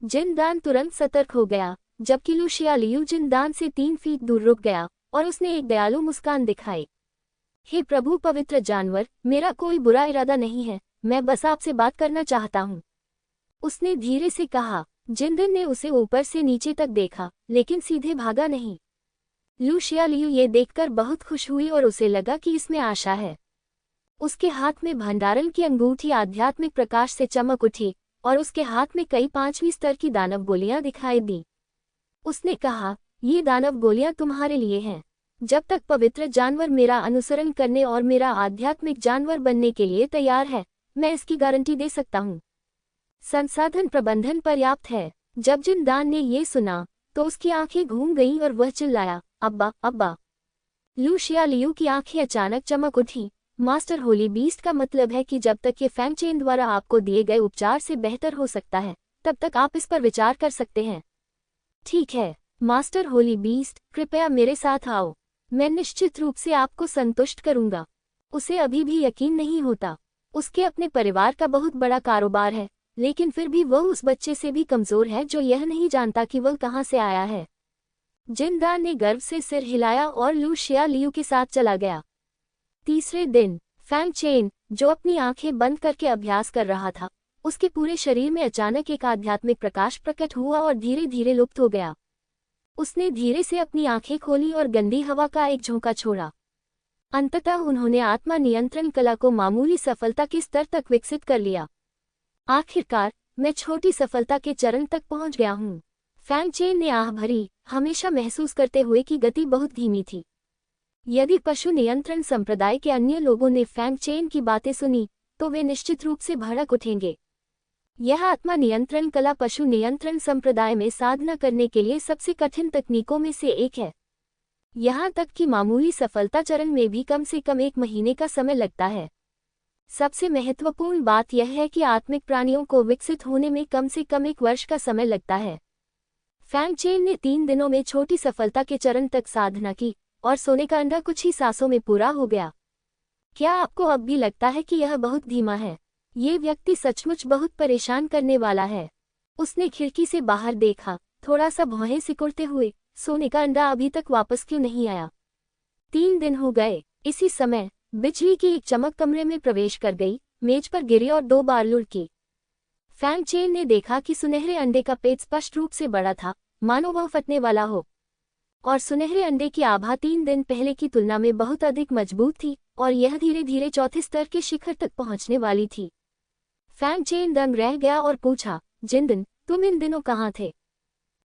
जिनदान तुरंत सतर्क हो गया, जबकि लू शियालियू जिनदान से 3 फीट दूर रुक गया और उसने एक दयालु मुस्कान दिखाई। हे प्रभु पवित्र जानवर, मेरा कोई बुरा इरादा नहीं है, मैं बस आपसे बात करना चाहता हूँ, उसने धीरे से कहा। जिनदान ने उसे ऊपर से नीचे तक देखा, लेकिन सीधे भागा नहीं। लू शियालियू ये देखकर बहुत खुश हुई और उसे लगा कि इसमें आशा है। उसके हाथ में भंडारण की अंगूठी आध्यात्मिक प्रकाश से चमक उठी और उसके हाथ में कई 5वीं स्तर की दानव गोलियां दिखाई दी। उसने कहा, ये दानव गोलियां तुम्हारे लिए हैं। जब तक पवित्र जानवर मेरा अनुसरण करने और मेरा आध्यात्मिक जानवर बनने के लिए तैयार है, मैं इसकी गारंटी दे सकता हूँ। संसाधन प्रबंधन पर्याप्त है। जब जिनदान ने ये सुना तो उसकी आंखें घूम गईं और वह चिल्लाया, अब्बा अब्बा। लू शियालियू की आंखें अचानक चमक उठी। मास्टर होली बीस्ट का मतलब है कि जब तक ये फैंग चेन द्वारा आपको दिए गए उपचार से बेहतर हो सकता है, तब तक आप इस पर विचार कर सकते हैं। ठीक है मास्टर होली बीस्ट, कृपया मेरे साथ आओ, मैं निश्चित रूप से आपको संतुष्ट करूंगा। उसे अभी भी यकीन नहीं होता। उसके अपने परिवार का बहुत बड़ा कारोबार है, लेकिन फिर भी वह उस बच्चे से भी कमजोर है जो यह नहीं जानता कि वह कहां से आया है। जिनदान ने गर्व से सिर हिलाया और लू शियालियू के साथ चला गया। तीसरे दिन फैंग चेन, जो अपनी आंखें बंद करके अभ्यास कर रहा था, उसके पूरे शरीर में अचानक एक आध्यात्मिक प्रकाश प्रकट हुआ और धीरे धीरे लुप्त हो गया। उसने धीरे से अपनी आंखें खोली और गंदी हवा का एक झोंका छोड़ा। अंततः उन्होंने आत्मा नियंत्रण कला को मामूली सफलता के स्तर तक विकसित कर लिया। आखिरकार मैं छोटी सफलता के चरण तक पहुंच गया हूँ। फैंग चेन ने आह भरी, हमेशा महसूस करते हुए कि गति बहुत धीमी थी। यदि पशु नियंत्रण संप्रदाय के अन्य लोगों ने फैंग चेन की बातें सुनी तो वे निश्चित रूप से भड़क उठेंगे। यह आत्मा नियंत्रण कला पशु नियंत्रण संप्रदाय में साधना करने के लिए सबसे कठिन तकनीकों में से एक है। यहाँ तक कि मामूली सफलता चरण में भी कम से कम 1 महीने का समय लगता है। सबसे महत्वपूर्ण बात यह है कि आत्मिक प्राणियों को विकसित होने में कम से कम 1 वर्ष का समय लगता है। फैंग चेन ने 3 दिनों में छोटी सफलता के चरण तक साधना की और सोने का अंडा कुछ ही सांसों में पूरा हो गया। क्या आपको अब भी लगता है कि यह बहुत धीमा है? ये व्यक्ति सचमुच बहुत परेशान करने वाला है। उसने खिड़की से बाहर देखा, थोड़ा सा भौहें सिकुड़ते हुए, सोने का अंडा अभी तक वापस क्यों नहीं आया? 3 दिन हो गए। इसी समय बिजली की एक चमक कमरे में प्रवेश कर गई, मेज पर गिरी और 2 बार लुढ़की। फैंग चेन ने देखा कि सुनहरे अंडे का पेट स्पष्ट रूप से बड़ा था, मानो वह फटने वाला हो, और सुनहरे अंडे की आभा 3 दिन पहले की तुलना में बहुत अधिक मजबूत थी और यह धीरे धीरे चौथे स्तर के शिखर तक पहुंचने वाली थी। फैंग चेन दंग रह गया और पूछा, जिनदान, तुम इन दिनों कहाँ थे?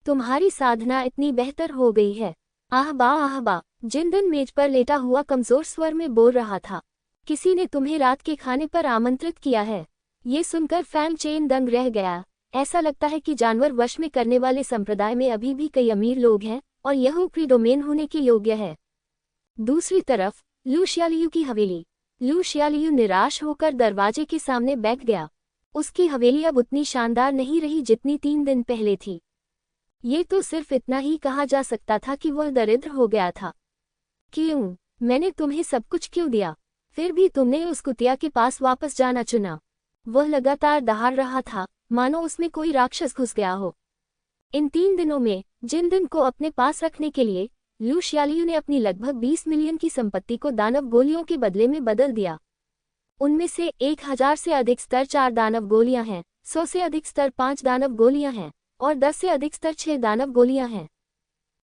तुम्हारी साधना इतनी बेहतर हो गई है। आह बा, जिनदान मेज पर लेटा हुआ कमजोर स्वर में बोल रहा था। किसी ने तुम्हें रात के खाने पर आमंत्रित किया है। ये सुनकर फैंग चेन दंग रह गया। ऐसा लगता है कि जानवर वश में करने वाले संप्रदाय में अभी भी कई अमीर लोग हैं और यह ऊपरी डोमेन होने के योग्य है। दूसरी तरफ लू शियालियू की हवेली। लू शियालियू निराश होकर दरवाजे के सामने बैठ गया। उसकी हवेली अब उतनी शानदार नहीं रही जितनी 3 दिन पहले थी। ये तो सिर्फ इतना ही कहा जा सकता था कि वह दरिद्र हो गया था। क्यों? मैंने तुम्हें सब कुछ क्यों दिया? फिर भी तुमने उस कुतिया के पास वापस जाना चुना। वह लगातार दहाड़ रहा था, मानो उसमें कोई राक्षस घुस गया हो। इन 3 दिनों में जिंदन को अपने पास रखने के लिए लू शियालियू ने अपनी लगभग 20 मिलियन की संपत्ति को दानव गोलियों के बदले में बदल दिया। उनमें से 1000 से अधिक स्तर 4 दानव गोलियां हैं, 100 से अधिक स्तर 5 दानव गोलियां हैं और 10 से अधिक स्तर 6 दानव गोलियां हैं।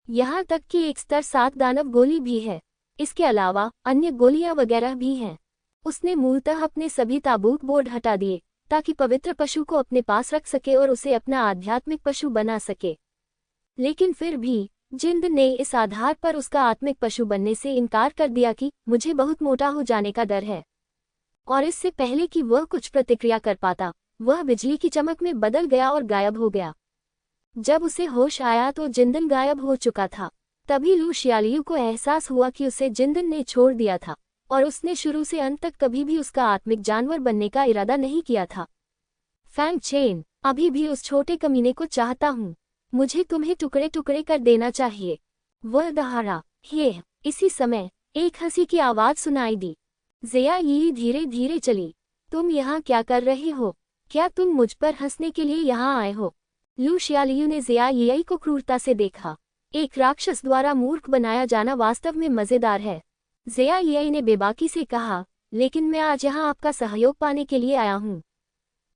यहाँ तक कि एक स्तर 7 दानव गोली भी है। इसके अलावा अन्य गोलियां वगैरह भी हैं। उसने मूलतः अपने सभी ताबूत बोर्ड हटा दिए ताकि पवित्र पशु को अपने पास रख सके और उसे अपना आध्यात्मिक पशु बना सके। लेकिन फिर भी जिंद ने इस आधार पर उसका आत्मिक पशु बनने से इनकार कर दिया कि मुझे बहुत मोटा हो जाने का डर है। और इससे पहले कि वह कुछ प्रतिक्रिया कर पाता, वह बिजली की चमक में बदल गया और गायब हो गया। जब उसे होश आया तो जिंदन गायब हो चुका था। तभी लू शियालियू को एहसास हुआ कि उसे जिंदन ने छोड़ दिया था और उसने शुरू से अंत तक कभी भी उसका आत्मिक जानवर बनने का इरादा नहीं किया था। फैंग चेन, अभी भी उस छोटे कमीने को चाहता हूँ। मुझे तुम्हें टुकड़े टुकड़े कर देना चाहिए। वह दहाड़ा। ये इसी समय एक हंसी की आवाज सुनाई दी। ज़िया यी धीरे धीरे चली। तुम यहाँ क्या कर रहे हो? क्या तुम मुझ पर हंसने के लिए यहाँ आए हो? लू शियालियू ने ज़िया यी को क्रूरता से देखा। एक राक्षस द्वारा मूर्ख बनाया जाना वास्तव में मजेदार है। ज़िया यी ने बेबाकी से कहा, लेकिन मैं आज यहाँ आपका सहयोग पाने के लिए आया हूँ।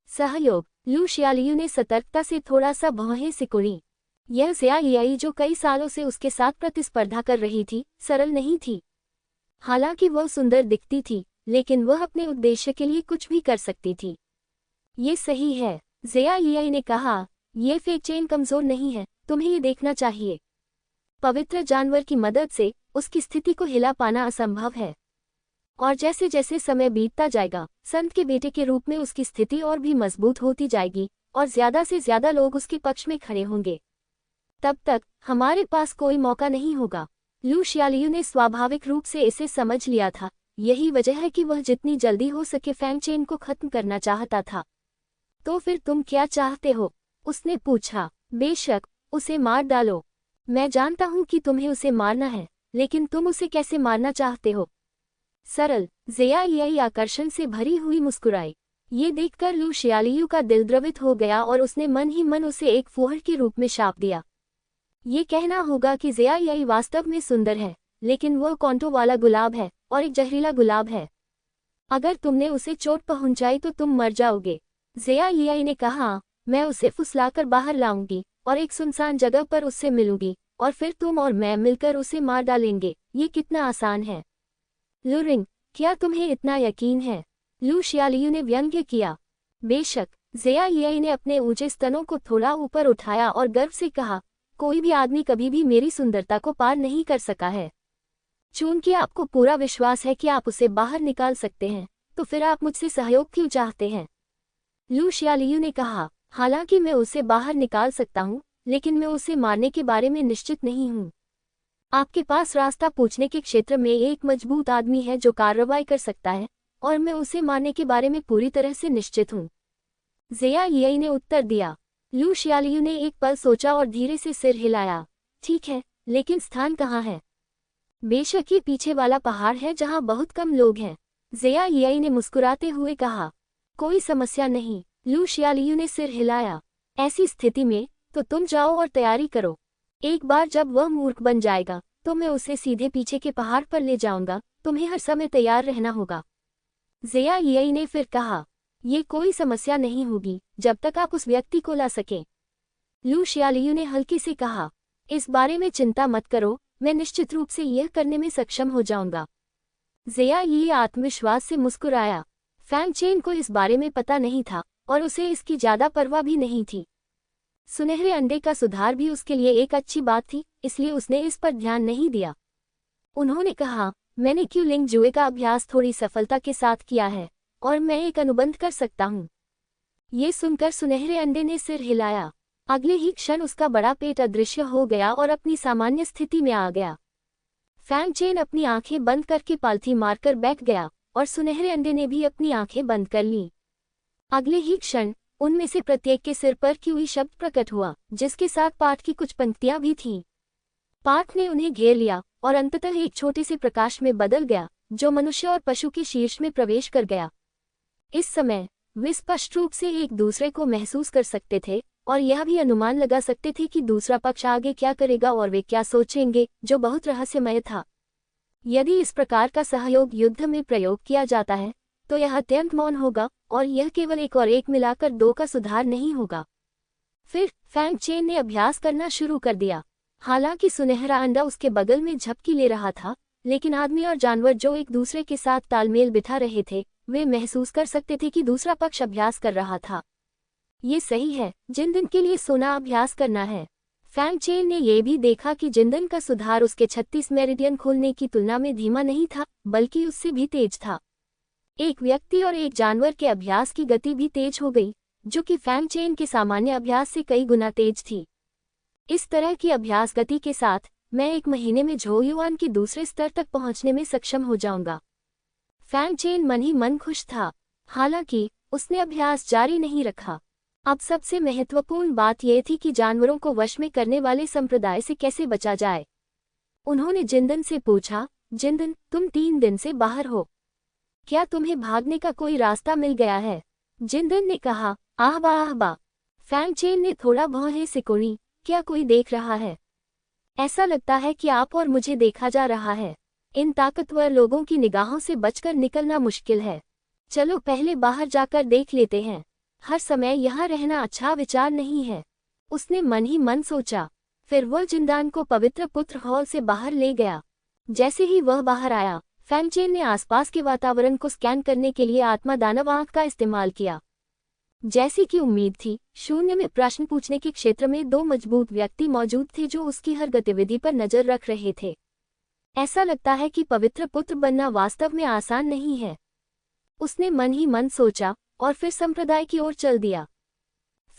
सहयोग? लू शियालियू ने सतर्कता से थोड़ा सा भौहें सिकुड़ी। यह ज़िया यी जो कई सालों से उसके साथ प्रतिस्पर्धा कर रही थी, सरल नहीं थी। हालांकि वह सुंदर दिखती थी, लेकिन वह अपने उद्देश्य के लिए कुछ भी कर सकती थी। ये सही है, ज़िया यी ने कहा। ये फेक चेन कमजोर नहीं है, तुम्हें ये देखना चाहिए। पवित्र जानवर की मदद से उसकी स्थिति को हिला पाना असंभव है। और जैसे जैसे समय बीतता जाएगा, संत के बेटे के रूप में उसकी स्थिति और भी मजबूत होती जाएगी और ज्यादा से ज्यादा लोग उसके पक्ष में खड़े होंगे। तब तक हमारे पास कोई मौका नहीं होगा। लू शियालियू ने स्वाभाविक रूप से इसे समझ लिया था। यही वजह है कि वह जितनी जल्दी हो सके फैंग चेन को खत्म करना चाहता था। तो फिर तुम क्या चाहते हो? उसने पूछा। बेशक, उसे मार डालो। मैं जानता हूं कि तुम्हें उसे मारना है, लेकिन तुम उसे कैसे मारना चाहते हो? सरल। ज़िया यी आकर्षण से भरी हुई मुस्कुराई। ये देखकर लू शियालियू का दिल द्रवित हो गया और उसने मन ही मन उसे एक फूहड़ के रूप में शाप दिया। ये कहना होगा कि ज़िया यी वास्तव में सुंदर है, लेकिन वह कांटों वाला गुलाब है और एक जहरीला गुलाब है। अगर तुमने उसे चोट पहुंचाई तो तुम मर जाओगे। ज़िया यी ने कहा, मैं उसे फुसलाकर बाहर लाऊंगी और एक सुनसान जगह पर उससे मिलूंगी और फिर तुम और मैं मिलकर उसे मार डालेंगे। ये कितना आसान है। लूरिंग, क्या तुम्हें इतना यकीन है? लू शियालियू ने व्यंग्य किया। बेशक। ज़िया यी ने अपने ऊंचे स्तनों को थोड़ा ऊपर उठाया और गर्व से कहा, कोई भी आदमी कभी भी मेरी सुंदरता को पार नहीं कर सका है। चूंकि आपको पूरा विश्वास है कि आप उसे बाहर निकाल सकते हैं, तो फिर आप मुझसे सहयोग क्यों चाहते हैं? लू शियालियू ने कहा, हालांकि मैं उसे बाहर निकाल सकता हूं, लेकिन मैं उसे मारने के बारे में निश्चित नहीं हूं। आपके पास रास्ता पूछने के क्षेत्र में एक मजबूत आदमी है जो कार्रवाई कर सकता है, और मैं उसे मारने के बारे में पूरी तरह से निश्चित हूं। ज़िया यी ने उत्तर दिया। लू शियालियू ने एक पल सोचा और धीरे से सिर हिलाया। ठीक है, लेकिन स्थान कहाँ है? बेशक ये पीछे वाला पहाड़ है जहाँ बहुत कम लोग हैं। ज़िया यी ने मुस्कुराते हुए कहा। कोई समस्या नहीं। लू शियालियू ने सिर हिलाया। ऐसी स्थिति में तो तुम जाओ और तैयारी करो। एक बार जब वह मूर्ख बन जाएगा तो मैं उसे सीधे पीछे के पहाड़ पर ले जाऊंगा। तुम्हें हर समय तैयार रहना होगा। ज़िया यी ने फिर कहा, ये कोई समस्या नहीं होगी जब तक आप उस व्यक्ति को ला सकें। लू शियालियू ने हल्के से कहा, इस बारे में चिंता मत करो, मैं निश्चित रूप से यह करने में सक्षम हो जाऊंगा। ज़िया यी आत्मविश्वास से मुस्कुराया। फैंग चेन को इस बारे में पता नहीं था और उसे इसकी ज्यादा परवाह भी नहीं थी। सुनहरे अंडे का सुधार भी उसके लिए एक अच्छी बात थी, इसलिए उसने इस पर ध्यान नहीं दिया। उन्होंने कहा, मैंने क्यू लिंग जुए का अभ्यास थोड़ी सफलता के साथ किया है और मैं एक अनुबंध कर सकता हूँ। ये सुनकर सुनहरे अंडे ने सिर हिलाया। अगले ही क्षण उसका बड़ा पेट अदृश्य हो गया और अपनी सामान्य स्थिति में आ गया। फैंग चेन अपनी आंखें बंद करके पालथी मारकर बैठ गया और सुनहरे अंडे ने भी अपनी आंखें बंद कर लीं। अगले ही क्षण उनमें से प्रत्येक के सिर पर क्यूई शब्द प्रकट हुआ, जिसके साथ पाठ की कुछ पंक्तियां भी थीं। पाठ ने उन्हें घेर लिया और अंततः एक छोटे से प्रकाश में बदल गया, जो मनुष्य और पशु के शीर्ष में प्रवेश कर गया। इस समय वे स्पष्ट रूप से एक दूसरे को महसूस कर सकते थे और यह भी अनुमान लगा सकते थे कि दूसरा पक्ष आगे क्या करेगा और वे क्या सोचेंगे, जो बहुत रहस्यमय था। यदि इस प्रकार का सहयोग युद्ध में प्रयोग किया जाता है तो यह अत्यंत मौन होगा और यह केवल एक और एक मिलाकर दो का सुधार नहीं होगा। फिर फैंग चेन ने अभ्यास करना शुरू कर दिया। हालांकि सुनहरा अंडा उसके बगल में झपकी ले रहा था, लेकिन आदमी और जानवर जो एक दूसरे के साथ तालमेल बिठा रहे थे, वे महसूस कर सकते थे कि दूसरा पक्ष अभ्यास कर रहा था। ये सही है, जिंदन के लिए सोना अभ्यास करना है। फैंग चेन ने यह भी देखा कि जिंदन का सुधार उसके 36 मेरिडियन खोलने की तुलना में धीमा नहीं था, बल्कि उससे भी तेज था। एक व्यक्ति और एक जानवर के अभ्यास की गति भी तेज हो गई, जो कि फैंग चेन के सामान्य अभ्यास से कई गुना तेज थी। इस तरह की अभ्यास गति के साथ मैं 1 महीने में झो युआन के दूसरे स्तर तक पहुंचने में सक्षम हो जाऊंगा। फैंग चेन मन ही मन खुश था। हालांकि उसने अभ्यास जारी नहीं रखा। अब सबसे महत्वपूर्ण बात यह थी कि जानवरों को वश में करने वाले संप्रदाय से कैसे बचा जाए। उन्होंने जिंदन से पूछा, जिंदन, तुम 3 दिन से बाहर हो, क्या तुम्हें भागने का कोई रास्ता मिल गया है? जिंदन ने कहा, आहबा आहबा। फैंग चेन ने थोड़ा भौहें सिकोड़ी, क्या कोई देख रहा है? ऐसा लगता है कि आप और मुझे देखा जा रहा है। इन ताकतवर लोगों की निगाहों से बचकर निकलना मुश्किल है। चलो पहले बाहर जाकर देख लेते हैं। हर समय यहाँ रहना अच्छा विचार नहीं है, उसने मन ही मन सोचा। फिर वह जिंदान को पवित्र पुत्र हॉल से बाहर ले गया। जैसे ही वह बाहर आया, फैंग चेन ने आसपास के वातावरण को स्कैन करने के लिए आत्मा दानव आंख का इस्तेमाल किया। जैसी कि उम्मीद थी, शून्य में प्रश्न पूछने के क्षेत्र में 2 मजबूत व्यक्ति मौजूद थे जो उसकी हर गतिविधि पर नजर रख रहे थे। ऐसा लगता है कि पवित्र पुत्र बनना वास्तव में आसान नहीं है, उसने मन ही मन सोचा और फिर संप्रदाय की ओर चल दिया।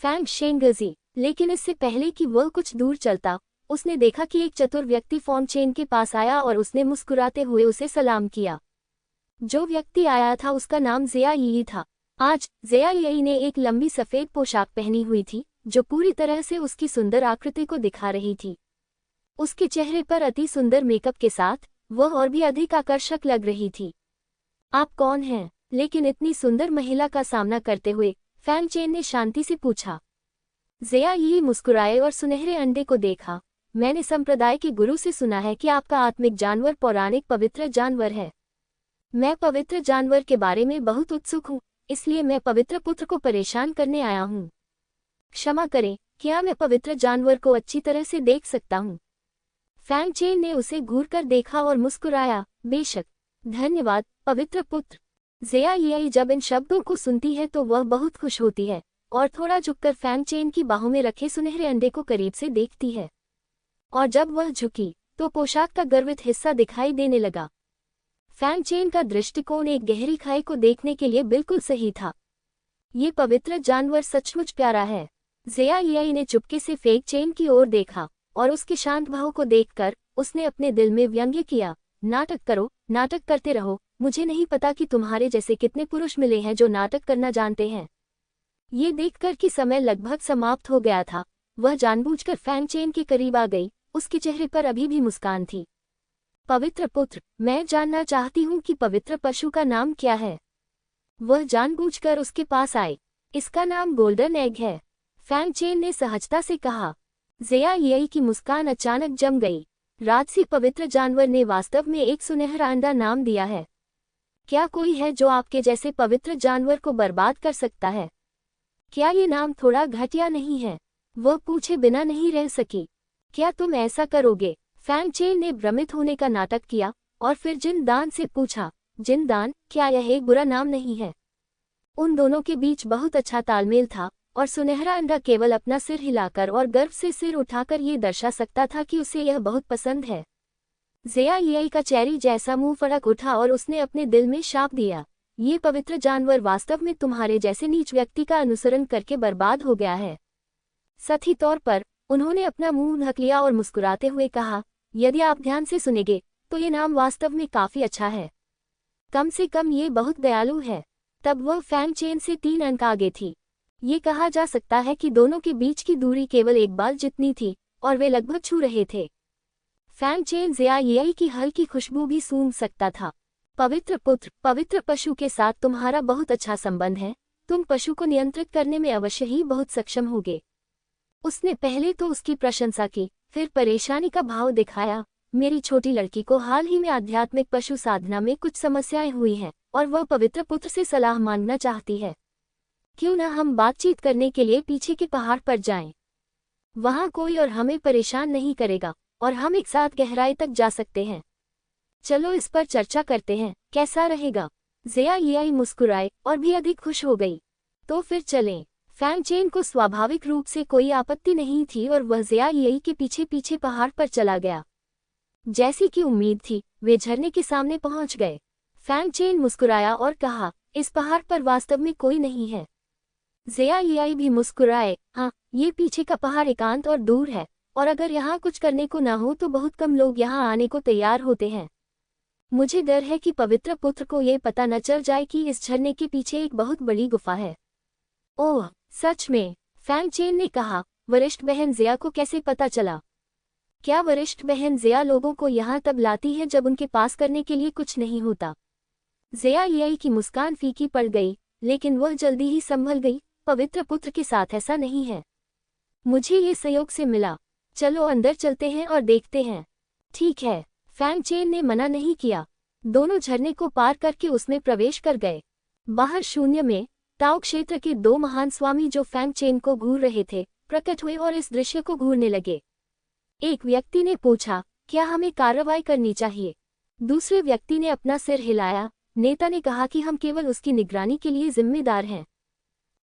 फैंग शेंगजी। लेकिन इससे पहले कि वह कुछ दूर चलता, उसने देखा कि एक चतुर व्यक्ति फैंग चेन के पास आया और उसने मुस्कुराते हुए उसे सलाम किया। जो व्यक्ति आया था उसका नाम ज़िया यी था। आज ज़िया यी ने एक लंबी सफेद पोशाक पहनी हुई थी जो पूरी तरह से उसकी सुंदर आकृति को दिखा रही थी। उसके चेहरे पर अति सुंदर मेकअप के साथ वह और भी अधिक आकर्षक लग रही थी। आप कौन हैं? लेकिन इतनी सुंदर महिला का सामना करते हुए फैंग चेन ने शांति से पूछा। ज़िया यी मुस्कुराए और सुनहरे अंडे को देखा। मैंने संप्रदाय के गुरु से सुना है कि आपका आत्मिक जानवर पौराणिक पवित्र जानवर है। मैं पवित्र जानवर के बारे में बहुत उत्सुक हूँ, इसलिए मैं पवित्र पुत्र को परेशान करने आया हूँ। क्षमा करें, क्या मैं पवित्र जानवर को अच्छी तरह से देख सकता हूँ? फैंग चेन ने उसे घूरकर देखा और मुस्कुराया। बेशक, धन्यवाद पवित्र पुत्र। ज़िया यी जब इन शब्दों को सुनती है तो वह बहुत खुश होती है और थोड़ा झुककर फैंग चेन की बाहों में रखे सुनहरे अंडे को करीब से देखती है। और जब वह झुकी तो पोशाक का गर्वित हिस्सा दिखाई देने लगा। फैंग चेन का दृष्टिकोण एक गहरी खाई को देखने के लिए बिल्कुल सही था। ये पवित्र जानवर सचमुच प्यारा है। ज़िया यी ने चुपके से फैंग चेन की ओर देखा और उसके शांत भाव को देखकर उसने अपने दिल में व्यंग्य किया, नाटक करो, नाटक करते रहो। मुझे नहीं पता कि तुम्हारे जैसे कितने पुरुष मिले हैं जो नाटक करना जानते हैं। ये देखकर कि समय लगभग समाप्त हो गया था, वह जानबूझकर फैंग चेन के करीब आ गई। उसके चेहरे पर अभी भी मुस्कान थी। पवित्र पुत्र, मैं जानना चाहती हूँ कि पवित्र पशु का नाम क्या है? वह जानबूझकर उसके पास आई। इसका नाम गोल्डन एग है, फैंग चेन ने सहजता से कहा। ज़िया यी की मुस्कान अचानक जम गई। राजसी पवित्र जानवर ने वास्तव में एक सुनहरा अंडा नाम दिया है। क्या कोई है जो आपके जैसे पवित्र जानवर को बर्बाद कर सकता है? क्या ये नाम थोड़ा घटिया नहीं है? वह पूछे बिना नहीं रह सकी। क्या तुम ऐसा करोगे? फैंग चेन ने भ्रमित होने का नाटक किया और फिर जिनदान से पूछा, जिनदान, क्या यह एक बुरा नाम नहीं है? उन दोनों के बीच बहुत अच्छा तालमेल था और सुनहरा अंडा केवल अपना सिर हिलाकर और गर्व से सिर उठाकर ये दर्शा सकता था कि उसे यह बहुत पसंद है। ज़िया यी का चेरी जैसा मुंह फड़क उठा और उसने अपने दिल में शाप दिया, ये पवित्र जानवर वास्तव में तुम्हारे जैसे नीच व्यक्ति का अनुसरण करके बर्बाद हो गया है। सही तौर पर उन्होंने अपना मुंह ढक लिया और मुस्कुराते हुए कहा, यदि आप ध्यान से सुनेंगे तो ये नाम वास्तव में काफी अच्छा है। कम से कम ये बहुत दयालु है। तब वह फैंग चेन से 3 अंक आगे थी। ये कहा जा सकता है कि दोनों के बीच की दूरी केवल एक बाल जितनी थी और वे लगभग छू रहे थे। फैंग चेन ज़िया यी की हल्की खुशबू भी सूंघ सकता था। पवित्र पुत्र, पवित्र पशु के साथ तुम्हारा बहुत अच्छा संबंध है, तुम पशु को नियंत्रित करने में अवश्य ही बहुत सक्षम होगे। उसने पहले तो उसकी प्रशंसा की, फिर परेशानी का भाव दिखाया। मेरी छोटी लड़की को हाल ही में आध्यात्मिक पशु साधना में कुछ समस्याएं हुई हैं और वह पवित्र पुत्र से सलाह मांगना चाहती है। क्यों न हम बातचीत करने के लिए पीछे के पहाड़ पर जाएं? वहां कोई और हमें परेशान नहीं करेगा और हम एक साथ गहराई तक जा सकते हैं। चलो इस पर चर्चा करते हैं, कैसा रहेगा? ज़िया यियाई मुस्कुराए और भी अधिक खुश हो गई। तो फिर चलें। फैंग चेन को स्वाभाविक रूप से कोई आपत्ति नहीं थी और वह ज़िया यियाई के पीछे पीछे पहाड़ पर चला गया। जैसी कि उम्मीद थी, वे झरने के सामने पहुंच गए। फैंग चेन मुस्कुराया और कहा, इस पहाड़ पर वास्तव में कोई नहीं है। ज़िया यियाई भी मुस्कुराए, हाँ, ये पीछे का पहाड़ एकांत और दूर है, और अगर यहाँ कुछ करने को न हो तो बहुत कम लोग यहाँ आने को तैयार होते हैं। मुझे डर है कि पवित्र पुत्र को ये पता न चल जाए कि इस झरने के पीछे एक बहुत बड़ी गुफा है। ओह, सच में? फैंग चेन ने कहा। वरिष्ठ बहन ज़िया को कैसे पता चला? क्या वरिष्ठ बहन ज़िया लोगों को यहाँ तब लाती है जब उनके पास करने के लिए कुछ नहीं होता? ज़िया यियाई की मुस्कान फीकी पड़ गई, लेकिन वह जल्दी ही संभल गई। पवित्र पुत्र के साथ ऐसा नहीं है। मुझे ये संयोग से मिला। चलो अंदर चलते हैं और देखते हैं। ठीक है, फैंग चेन ने मना नहीं किया। दोनों झरने को पार करके उसमें प्रवेश कर गए। बाहर शून्य में ताओ क्षेत्र के दो महान स्वामी जो फैंग चेन को घूर रहे थे, प्रकट हुए और इस दृश्य को घूरने लगे। एक व्यक्ति ने पूछा, क्या हमें कार्रवाई करनी चाहिए? दूसरे व्यक्ति ने अपना सिर हिलाया। नेता ने कहा कि हम केवल उसकी निगरानी के लिए जिम्मेदार हैं।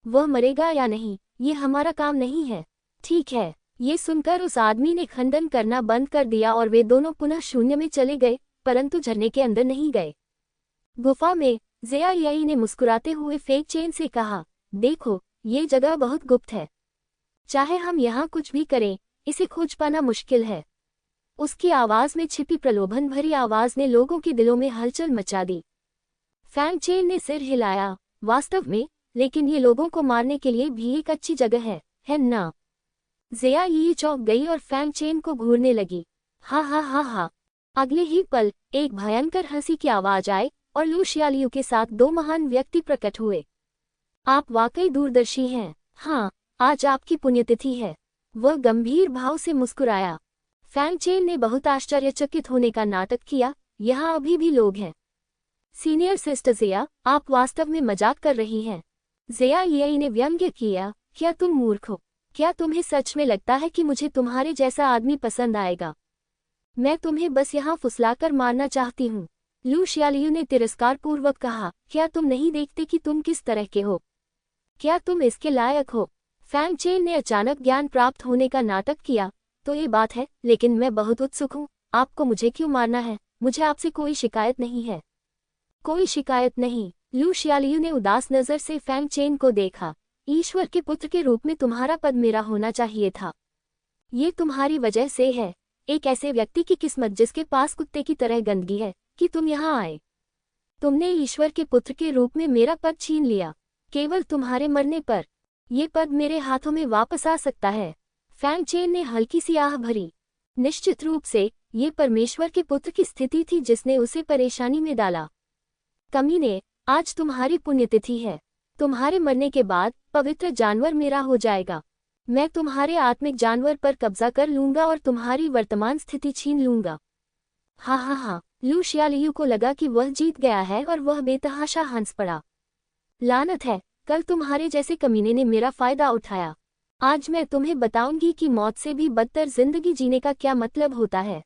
वह मरेगा या नहीं, ये हमारा काम नहीं है। ठीक है। ये सुनकर उस आदमी ने खंडन करना बंद कर दिया और वे दोनों पुनः शून्य में चले गए, परंतु झरने के अंदर नहीं गए। गुफा में ज़िया यियाई ने मुस्कुराते हुए फैंग चेन से कहा, देखो, ये जगह बहुत गुप्त है। चाहे हम यहाँ कुछ भी करें, इसे खोज पाना मुश्किल है। उसकी आवाज में छिपी प्रलोभन भरी आवाज ने लोगों के दिलों में हलचल मचा दी। फैंग चेन ने सिर हिलाया। वास्तव में, लेकिन ये लोगों को मारने के लिए भी एक अच्छी जगह है ना? ज़िया यियाई चौंक गई और फैंग चेन को घूरने लगी। हा हा हा हा। अगले ही पल एक भयंकर हंसी की आवाज आई और लू शियालियू के साथ दो महान व्यक्ति प्रकट हुए। आप वाकई दूरदर्शी हैं। हाँ, आज आपकी पुण्यतिथि है। वह गंभीर भाव से मुस्कुराया। फैंग चेन ने बहुत आश्चर्यचकित होने का नाटक किया। यहाँ अभी भी लोग हैं। सीनियर सिस्टर ज़िया, आप वास्तव में मजाक कर रही हैं। ज़िया यियाई ने व्यंग्य किया, क्या तुम मूर्ख हो? क्या तुम्हें सच में लगता है कि मुझे तुम्हारे जैसा आदमी पसंद आएगा? मैं तुम्हें बस यहाँ फुसलाकर मारना चाहती हूँ। लू शियालियू ने तिरस्कारपूर्वक कहा, क्या तुम नहीं देखते कि तुम किस तरह के हो? क्या तुम इसके लायक हो? फैंग चेन ने अचानक ज्ञान प्राप्त होने का नाटक किया। तो ये बात है, लेकिन मैं बहुत उत्सुक हूँ। आपको मुझे क्यों मारना है? मुझे आपसे कोई शिकायत नहीं है। कोई शिकायत नहीं। लू शियालियू ने उदास नजर से फैंग चेन को देखा। ईश्वर के पुत्र के रूप में तुम्हारा पद मेरा होना चाहिए था। ये तुम्हारी वजह से है। एक ऐसे व्यक्ति की किस्मत जिसके पास कुत्ते की तरह गंदगी है, कि तुम यहाँ आए। तुमने ईश्वर के पुत्र के रूप में मेरा पद छीन लिया। केवल तुम्हारे मरने पर ये पद मेरे हाथों में वापस आ सकता है। फैंग चेन ने हल्की सी आह भरी। निश्चित रूप से ये परमेश्वर के पुत्र की स्थिति थी जिसने उसे परेशानी में डाला। कमीने, आज तुम्हारी पुण्यतिथि है। तुम्हारे मरने के बाद पवित्र जानवर मेरा हो जाएगा। मैं तुम्हारे आत्मिक जानवर पर कब्जा कर लूंगा और तुम्हारी वर्तमान स्थिति छीन लूंगा। हा हा हा। लू शियालियू को लगा कि वह जीत गया है और वह बेतहाशा हंस पड़ा। लानत है, कल तुम्हारे जैसे कमीने ने मेरा फायदा उठाया। आज मैं तुम्हें बताऊंगी कि मौत से भी बदतर जिंदगी जीने का क्या मतलब होता है।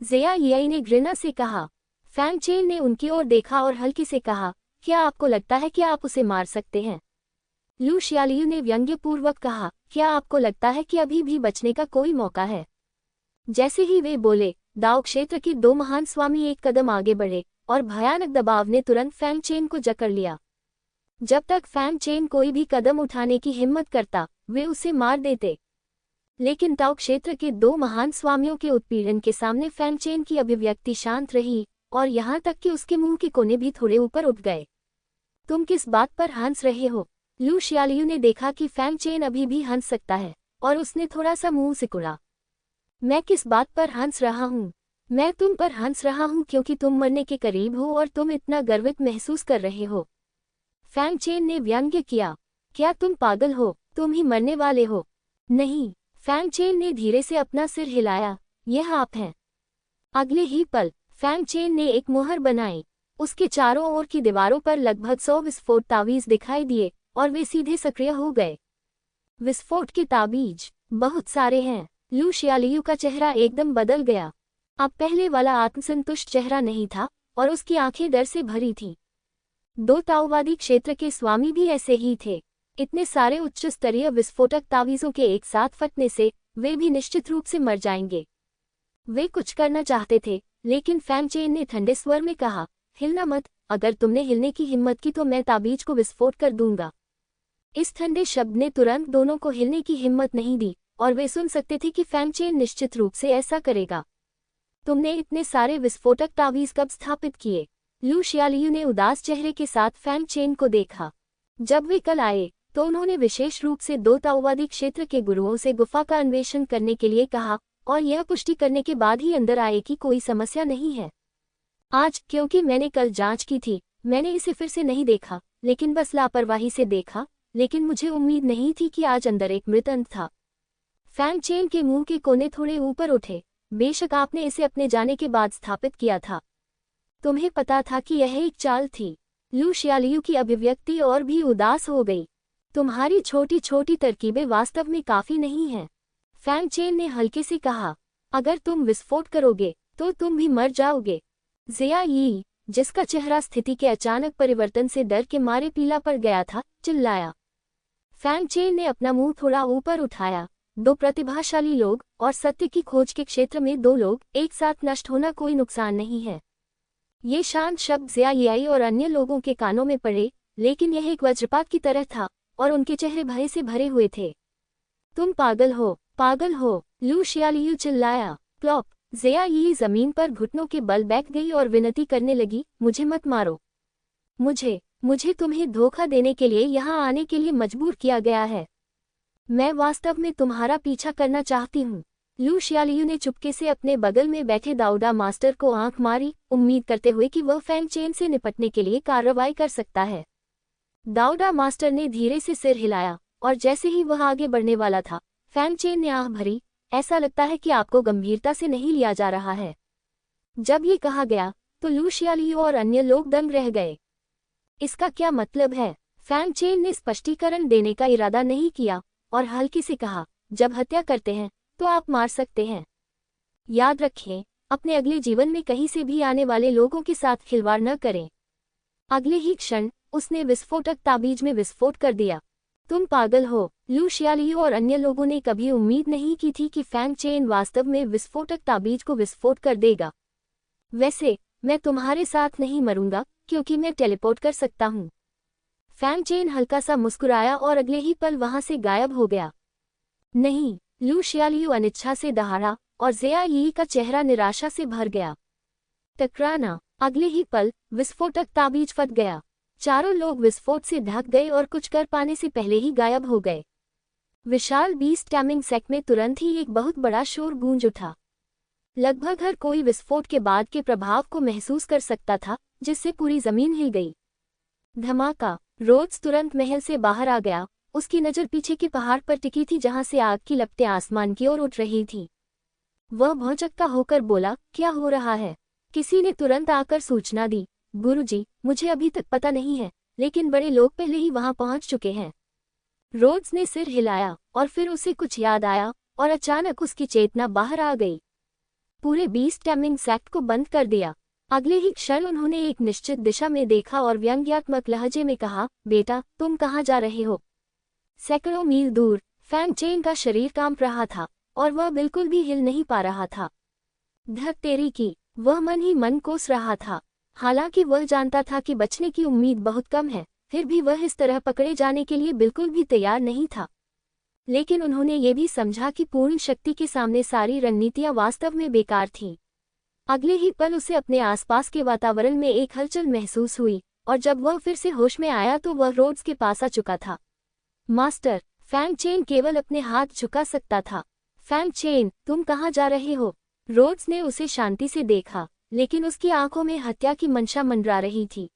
ज़िया यियाई ने घृणा से कहा। फैंग चेन ने उनकी ओर देखा और हल्के से कहा, क्या आपको लगता है कि आप उसे मार सकते हैं? लू शियालियू ने व्यंग्यपूर्वक कहा, क्या आपको लगता है कि अभी भी बचने का कोई मौका है? जैसे ही वे बोले, दाओ क्षेत्र के दो महान स्वामी एक कदम आगे बढ़े और भयानक दबाव ने तुरंत फैंग चेन को जकड़ लिया। जब तक फैंग चेन कोई भी कदम उठाने की हिम्मत करता, वे उसे मार देते। लेकिन ताओ क्षेत्र के दो महान स्वामियों के उत्पीड़न के सामने फैंग चेन की अभिव्यक्ति शांत रही और यहाँ तक कि उसके मुंह के कोने भी थोड़े ऊपर उठ गए। तुम किस बात पर हंस रहे हो? लू शियालियू ने देखा कि फैंग चेन अभी भी हंस सकता है और उसने थोड़ा सा मुंह सिकुड़ा। मैं किस बात पर हंस रहा हूँ? मैं तुम पर हंस रहा हूँ क्योंकि तुम मरने के करीब हो और तुम इतना गर्वित महसूस कर रहे हो। फैंग चेन ने व्यंग्य किया। क्या तुम पागल हो? तुम ही मरने वाले हो। नहीं, फैंग चेन ने धीरे से अपना सिर हिलाया। यह आप हैं। अगले ही पल फैंग चेन ने एक मुहर बनाई। उसके चारों ओर की दीवारों पर लगभग 100 विस्फोट तावीज दिखाई दिए और वे सीधे सक्रिय हो गए। विस्फोट के ताबीज बहुत सारे हैं। लू शियालियू का चेहरा एकदम बदल गया। अब पहले वाला आत्मसंतुष्ट चेहरा नहीं था और उसकी आंखें डर से भरी थीं। 2 ताओवादी क्षेत्र के स्वामी भी ऐसे ही थे। इतने सारे उच्च स्तरीय विस्फोटक तावीजों के एक साथ फटने से वे भी निश्चित रूप से मर जाएंगे। वे कुछ करना चाहते थे, लेकिन फैंग चेन ने ठंडे स्वर में कहा, हिलना मत। अगर तुमने हिलने की हिम्मत की तो मैं ताबीज को विस्फोट कर दूंगा। इस ठंडे शब्द ने तुरंत दोनों को हिलने की हिम्मत नहीं दी और वे सुन सकते थे कि फैंग चेन निश्चित रूप से ऐसा करेगा। तुमने इतने सारे विस्फोटक तावीज कब स्थापित किए? लू शियालियू ने उदास चेहरे के साथ फैंग चेन को देखा। जब वे कल आए तो उन्होंने विशेष रूप से 2 ताओवादी क्षेत्र के गुरुओं से गुफा का अन्वेषण करने के लिए कहा और यह पुष्टि करने के बाद ही अंदर आए कि कोई समस्या नहीं है। आज क्योंकि मैंने कल जांच की थी, मैंने इसे फिर से नहीं देखा, लेकिन बस लापरवाही से देखा, लेकिन मुझे उम्मीद नहीं थी कि आज अंदर एक मृत अंत था। फैंग चेन के मुंह के कोने थोड़े ऊपर उठे। बेशक आपने इसे अपने जाने के बाद स्थापित किया था। तुम्हें पता था कि यह एक चाल थी। लू शियालियू की अभिव्यक्ति और भी उदास हो गई। तुम्हारी छोटी छोटी तरकीबें वास्तव में काफी नहीं हैं। फैंग चेन ने हल्के से कहा, अगर तुम विस्फोट करोगे तो तुम भी मर जाओगे। जिया यी, जिसका चेहरा स्थिति के अचानक परिवर्तन से डर के मारे पीला पड़ गया था, चिल्लाया। फैंग चेन ने अपना मुंह थोड़ा ऊपर उठाया। 2 प्रतिभाशाली लोग और सत्य की खोज के क्षेत्र में 2 लोग एक साथ नष्ट होना कोई नुकसान नहीं है। ये शांत शब्द जिया यी और अन्य लोगों के कानों में पड़े, लेकिन यह एक वज्रपात की तरह था और उनके चेहरे भय से भरे हुए थे। तुम पागल हो, पागल हो, लू शियालियू चिल्लाया। प्लॉप, जिया यी जमीन पर घुटनों के बल बैठ गई और विनती करने लगी, मुझे मत मारो। मुझे तुम्हें धोखा देने के लिए यहाँ आने के लिए मजबूर किया गया है। मैं वास्तव में तुम्हारा पीछा करना चाहती हूँ। लू शियालियू ने चुपके से अपने बगल में बैठे दाऊडा मास्टर को आंख मारी, उम्मीद करते हुए कि वह फैंग चेन से निपटने के लिए कार्रवाई कर सकता है। दाऊडा मास्टर ने धीरे से सिर हिलाया और जैसे ही वह आगे बढ़ने वाला था, फैंग चेन ने आह भरी, ऐसा लगता है कि आपको गंभीरता से नहीं लिया जा रहा है। जब ये कहा गया तो लू शियालियू और अन्य लोग दंग रह गए। इसका क्या मतलब है? फैंग चेन ने स्पष्टीकरण देने का इरादा नहीं किया और हल्के से कहा, जब हत्या करते हैं तो आप मार सकते हैं। याद रखें, अपने अगले जीवन में कहीं से भी आने वाले लोगों के साथ खिलवाड़ न करें। अगले ही क्षण उसने विस्फोटक ताबीज में विस्फोट कर दिया। तुम पागल हो। लू शियालियू और अन्य लोगों ने कभी उम्मीद नहीं की थी कि फैंग चेन वास्तव में विस्फोटक ताबीज को विस्फोट कर देगा। वैसे मैं तुम्हारे साथ नहीं मरूंगा क्योंकि मैं टेलीपोर्ट कर सकता हूँ। फैंग चेन हल्का सा मुस्कुराया और अगले ही पल वहां से गायब हो गया। नहीं, लू शियालियू अनिच्छा से दहाड़ा और जिया यी का चेहरा निराशा से भर गया। टकराना। अगले ही पल विस्फोटक ताबीज फट गया। चारों लोग विस्फोट से ढक गए और कुछ कर पाने से पहले ही गायब हो गए। विशाल बीस्ट टैमिंग सेक में तुरंत ही एक बहुत बड़ा शोर गूंज उठा। लगभग हर कोई विस्फोट के बाद के प्रभाव को महसूस कर सकता था, जिससे पूरी जमीन हिल गई। धमाका। रोड्स तुरंत महल से बाहर आ गया। उसकी नज़र पीछे के पहाड़ पर टिकी थी जहां से आग की लपटें आसमान की ओर उठ रही थीं। वह भौचक्का होकर बोला, क्या हो रहा है? किसी ने तुरंत आकर सूचना दी, गुरुजी, मुझे अभी तक पता नहीं है, लेकिन बड़े लोग पहले ही वहां पहुंच चुके हैं। रोड्स ने सिर हिलाया और फिर उसे कुछ याद आया और अचानक उसकी चेतना बाहर आ गई। पूरे बीस्ट टैमिंग सेक्ट को बंद कर दिया। अगले ही क्षण उन्होंने एक निश्चित दिशा में देखा और व्यंग्यात्मक लहजे में कहा, बेटा, तुम कहाँ जा रहे हो? सैकड़ों मील दूर फैंग चेन का शरीर कांप रहा था और वह बिल्कुल भी हिल नहीं पा रहा था। धक तेरी की, वह मन ही मन कोस रहा था। हालांकि वह जानता था कि बचने की उम्मीद बहुत कम है, फिर भी वह इस तरह पकड़े जाने के लिए बिल्कुल भी तैयार नहीं था। लेकिन उन्होंने ये भी समझा कि पूर्ण शक्ति के सामने सारी रणनीतियां वास्तव में बेकार थीं। अगले ही पल उसे अपने आसपास के वातावरण में एक हलचल महसूस हुई और जब वह फिर से होश में आया तो वह रोड्स के पास आ चुका था। मास्टर, फैंग चेन केवल अपने हाथ झुका सकता था। फैंग चेन, तुम कहाँ जा रहे हो? रोड्स ने उसे शांति से देखा, लेकिन उसकी आंखों में हत्या की मंशा मंडरा रही थी।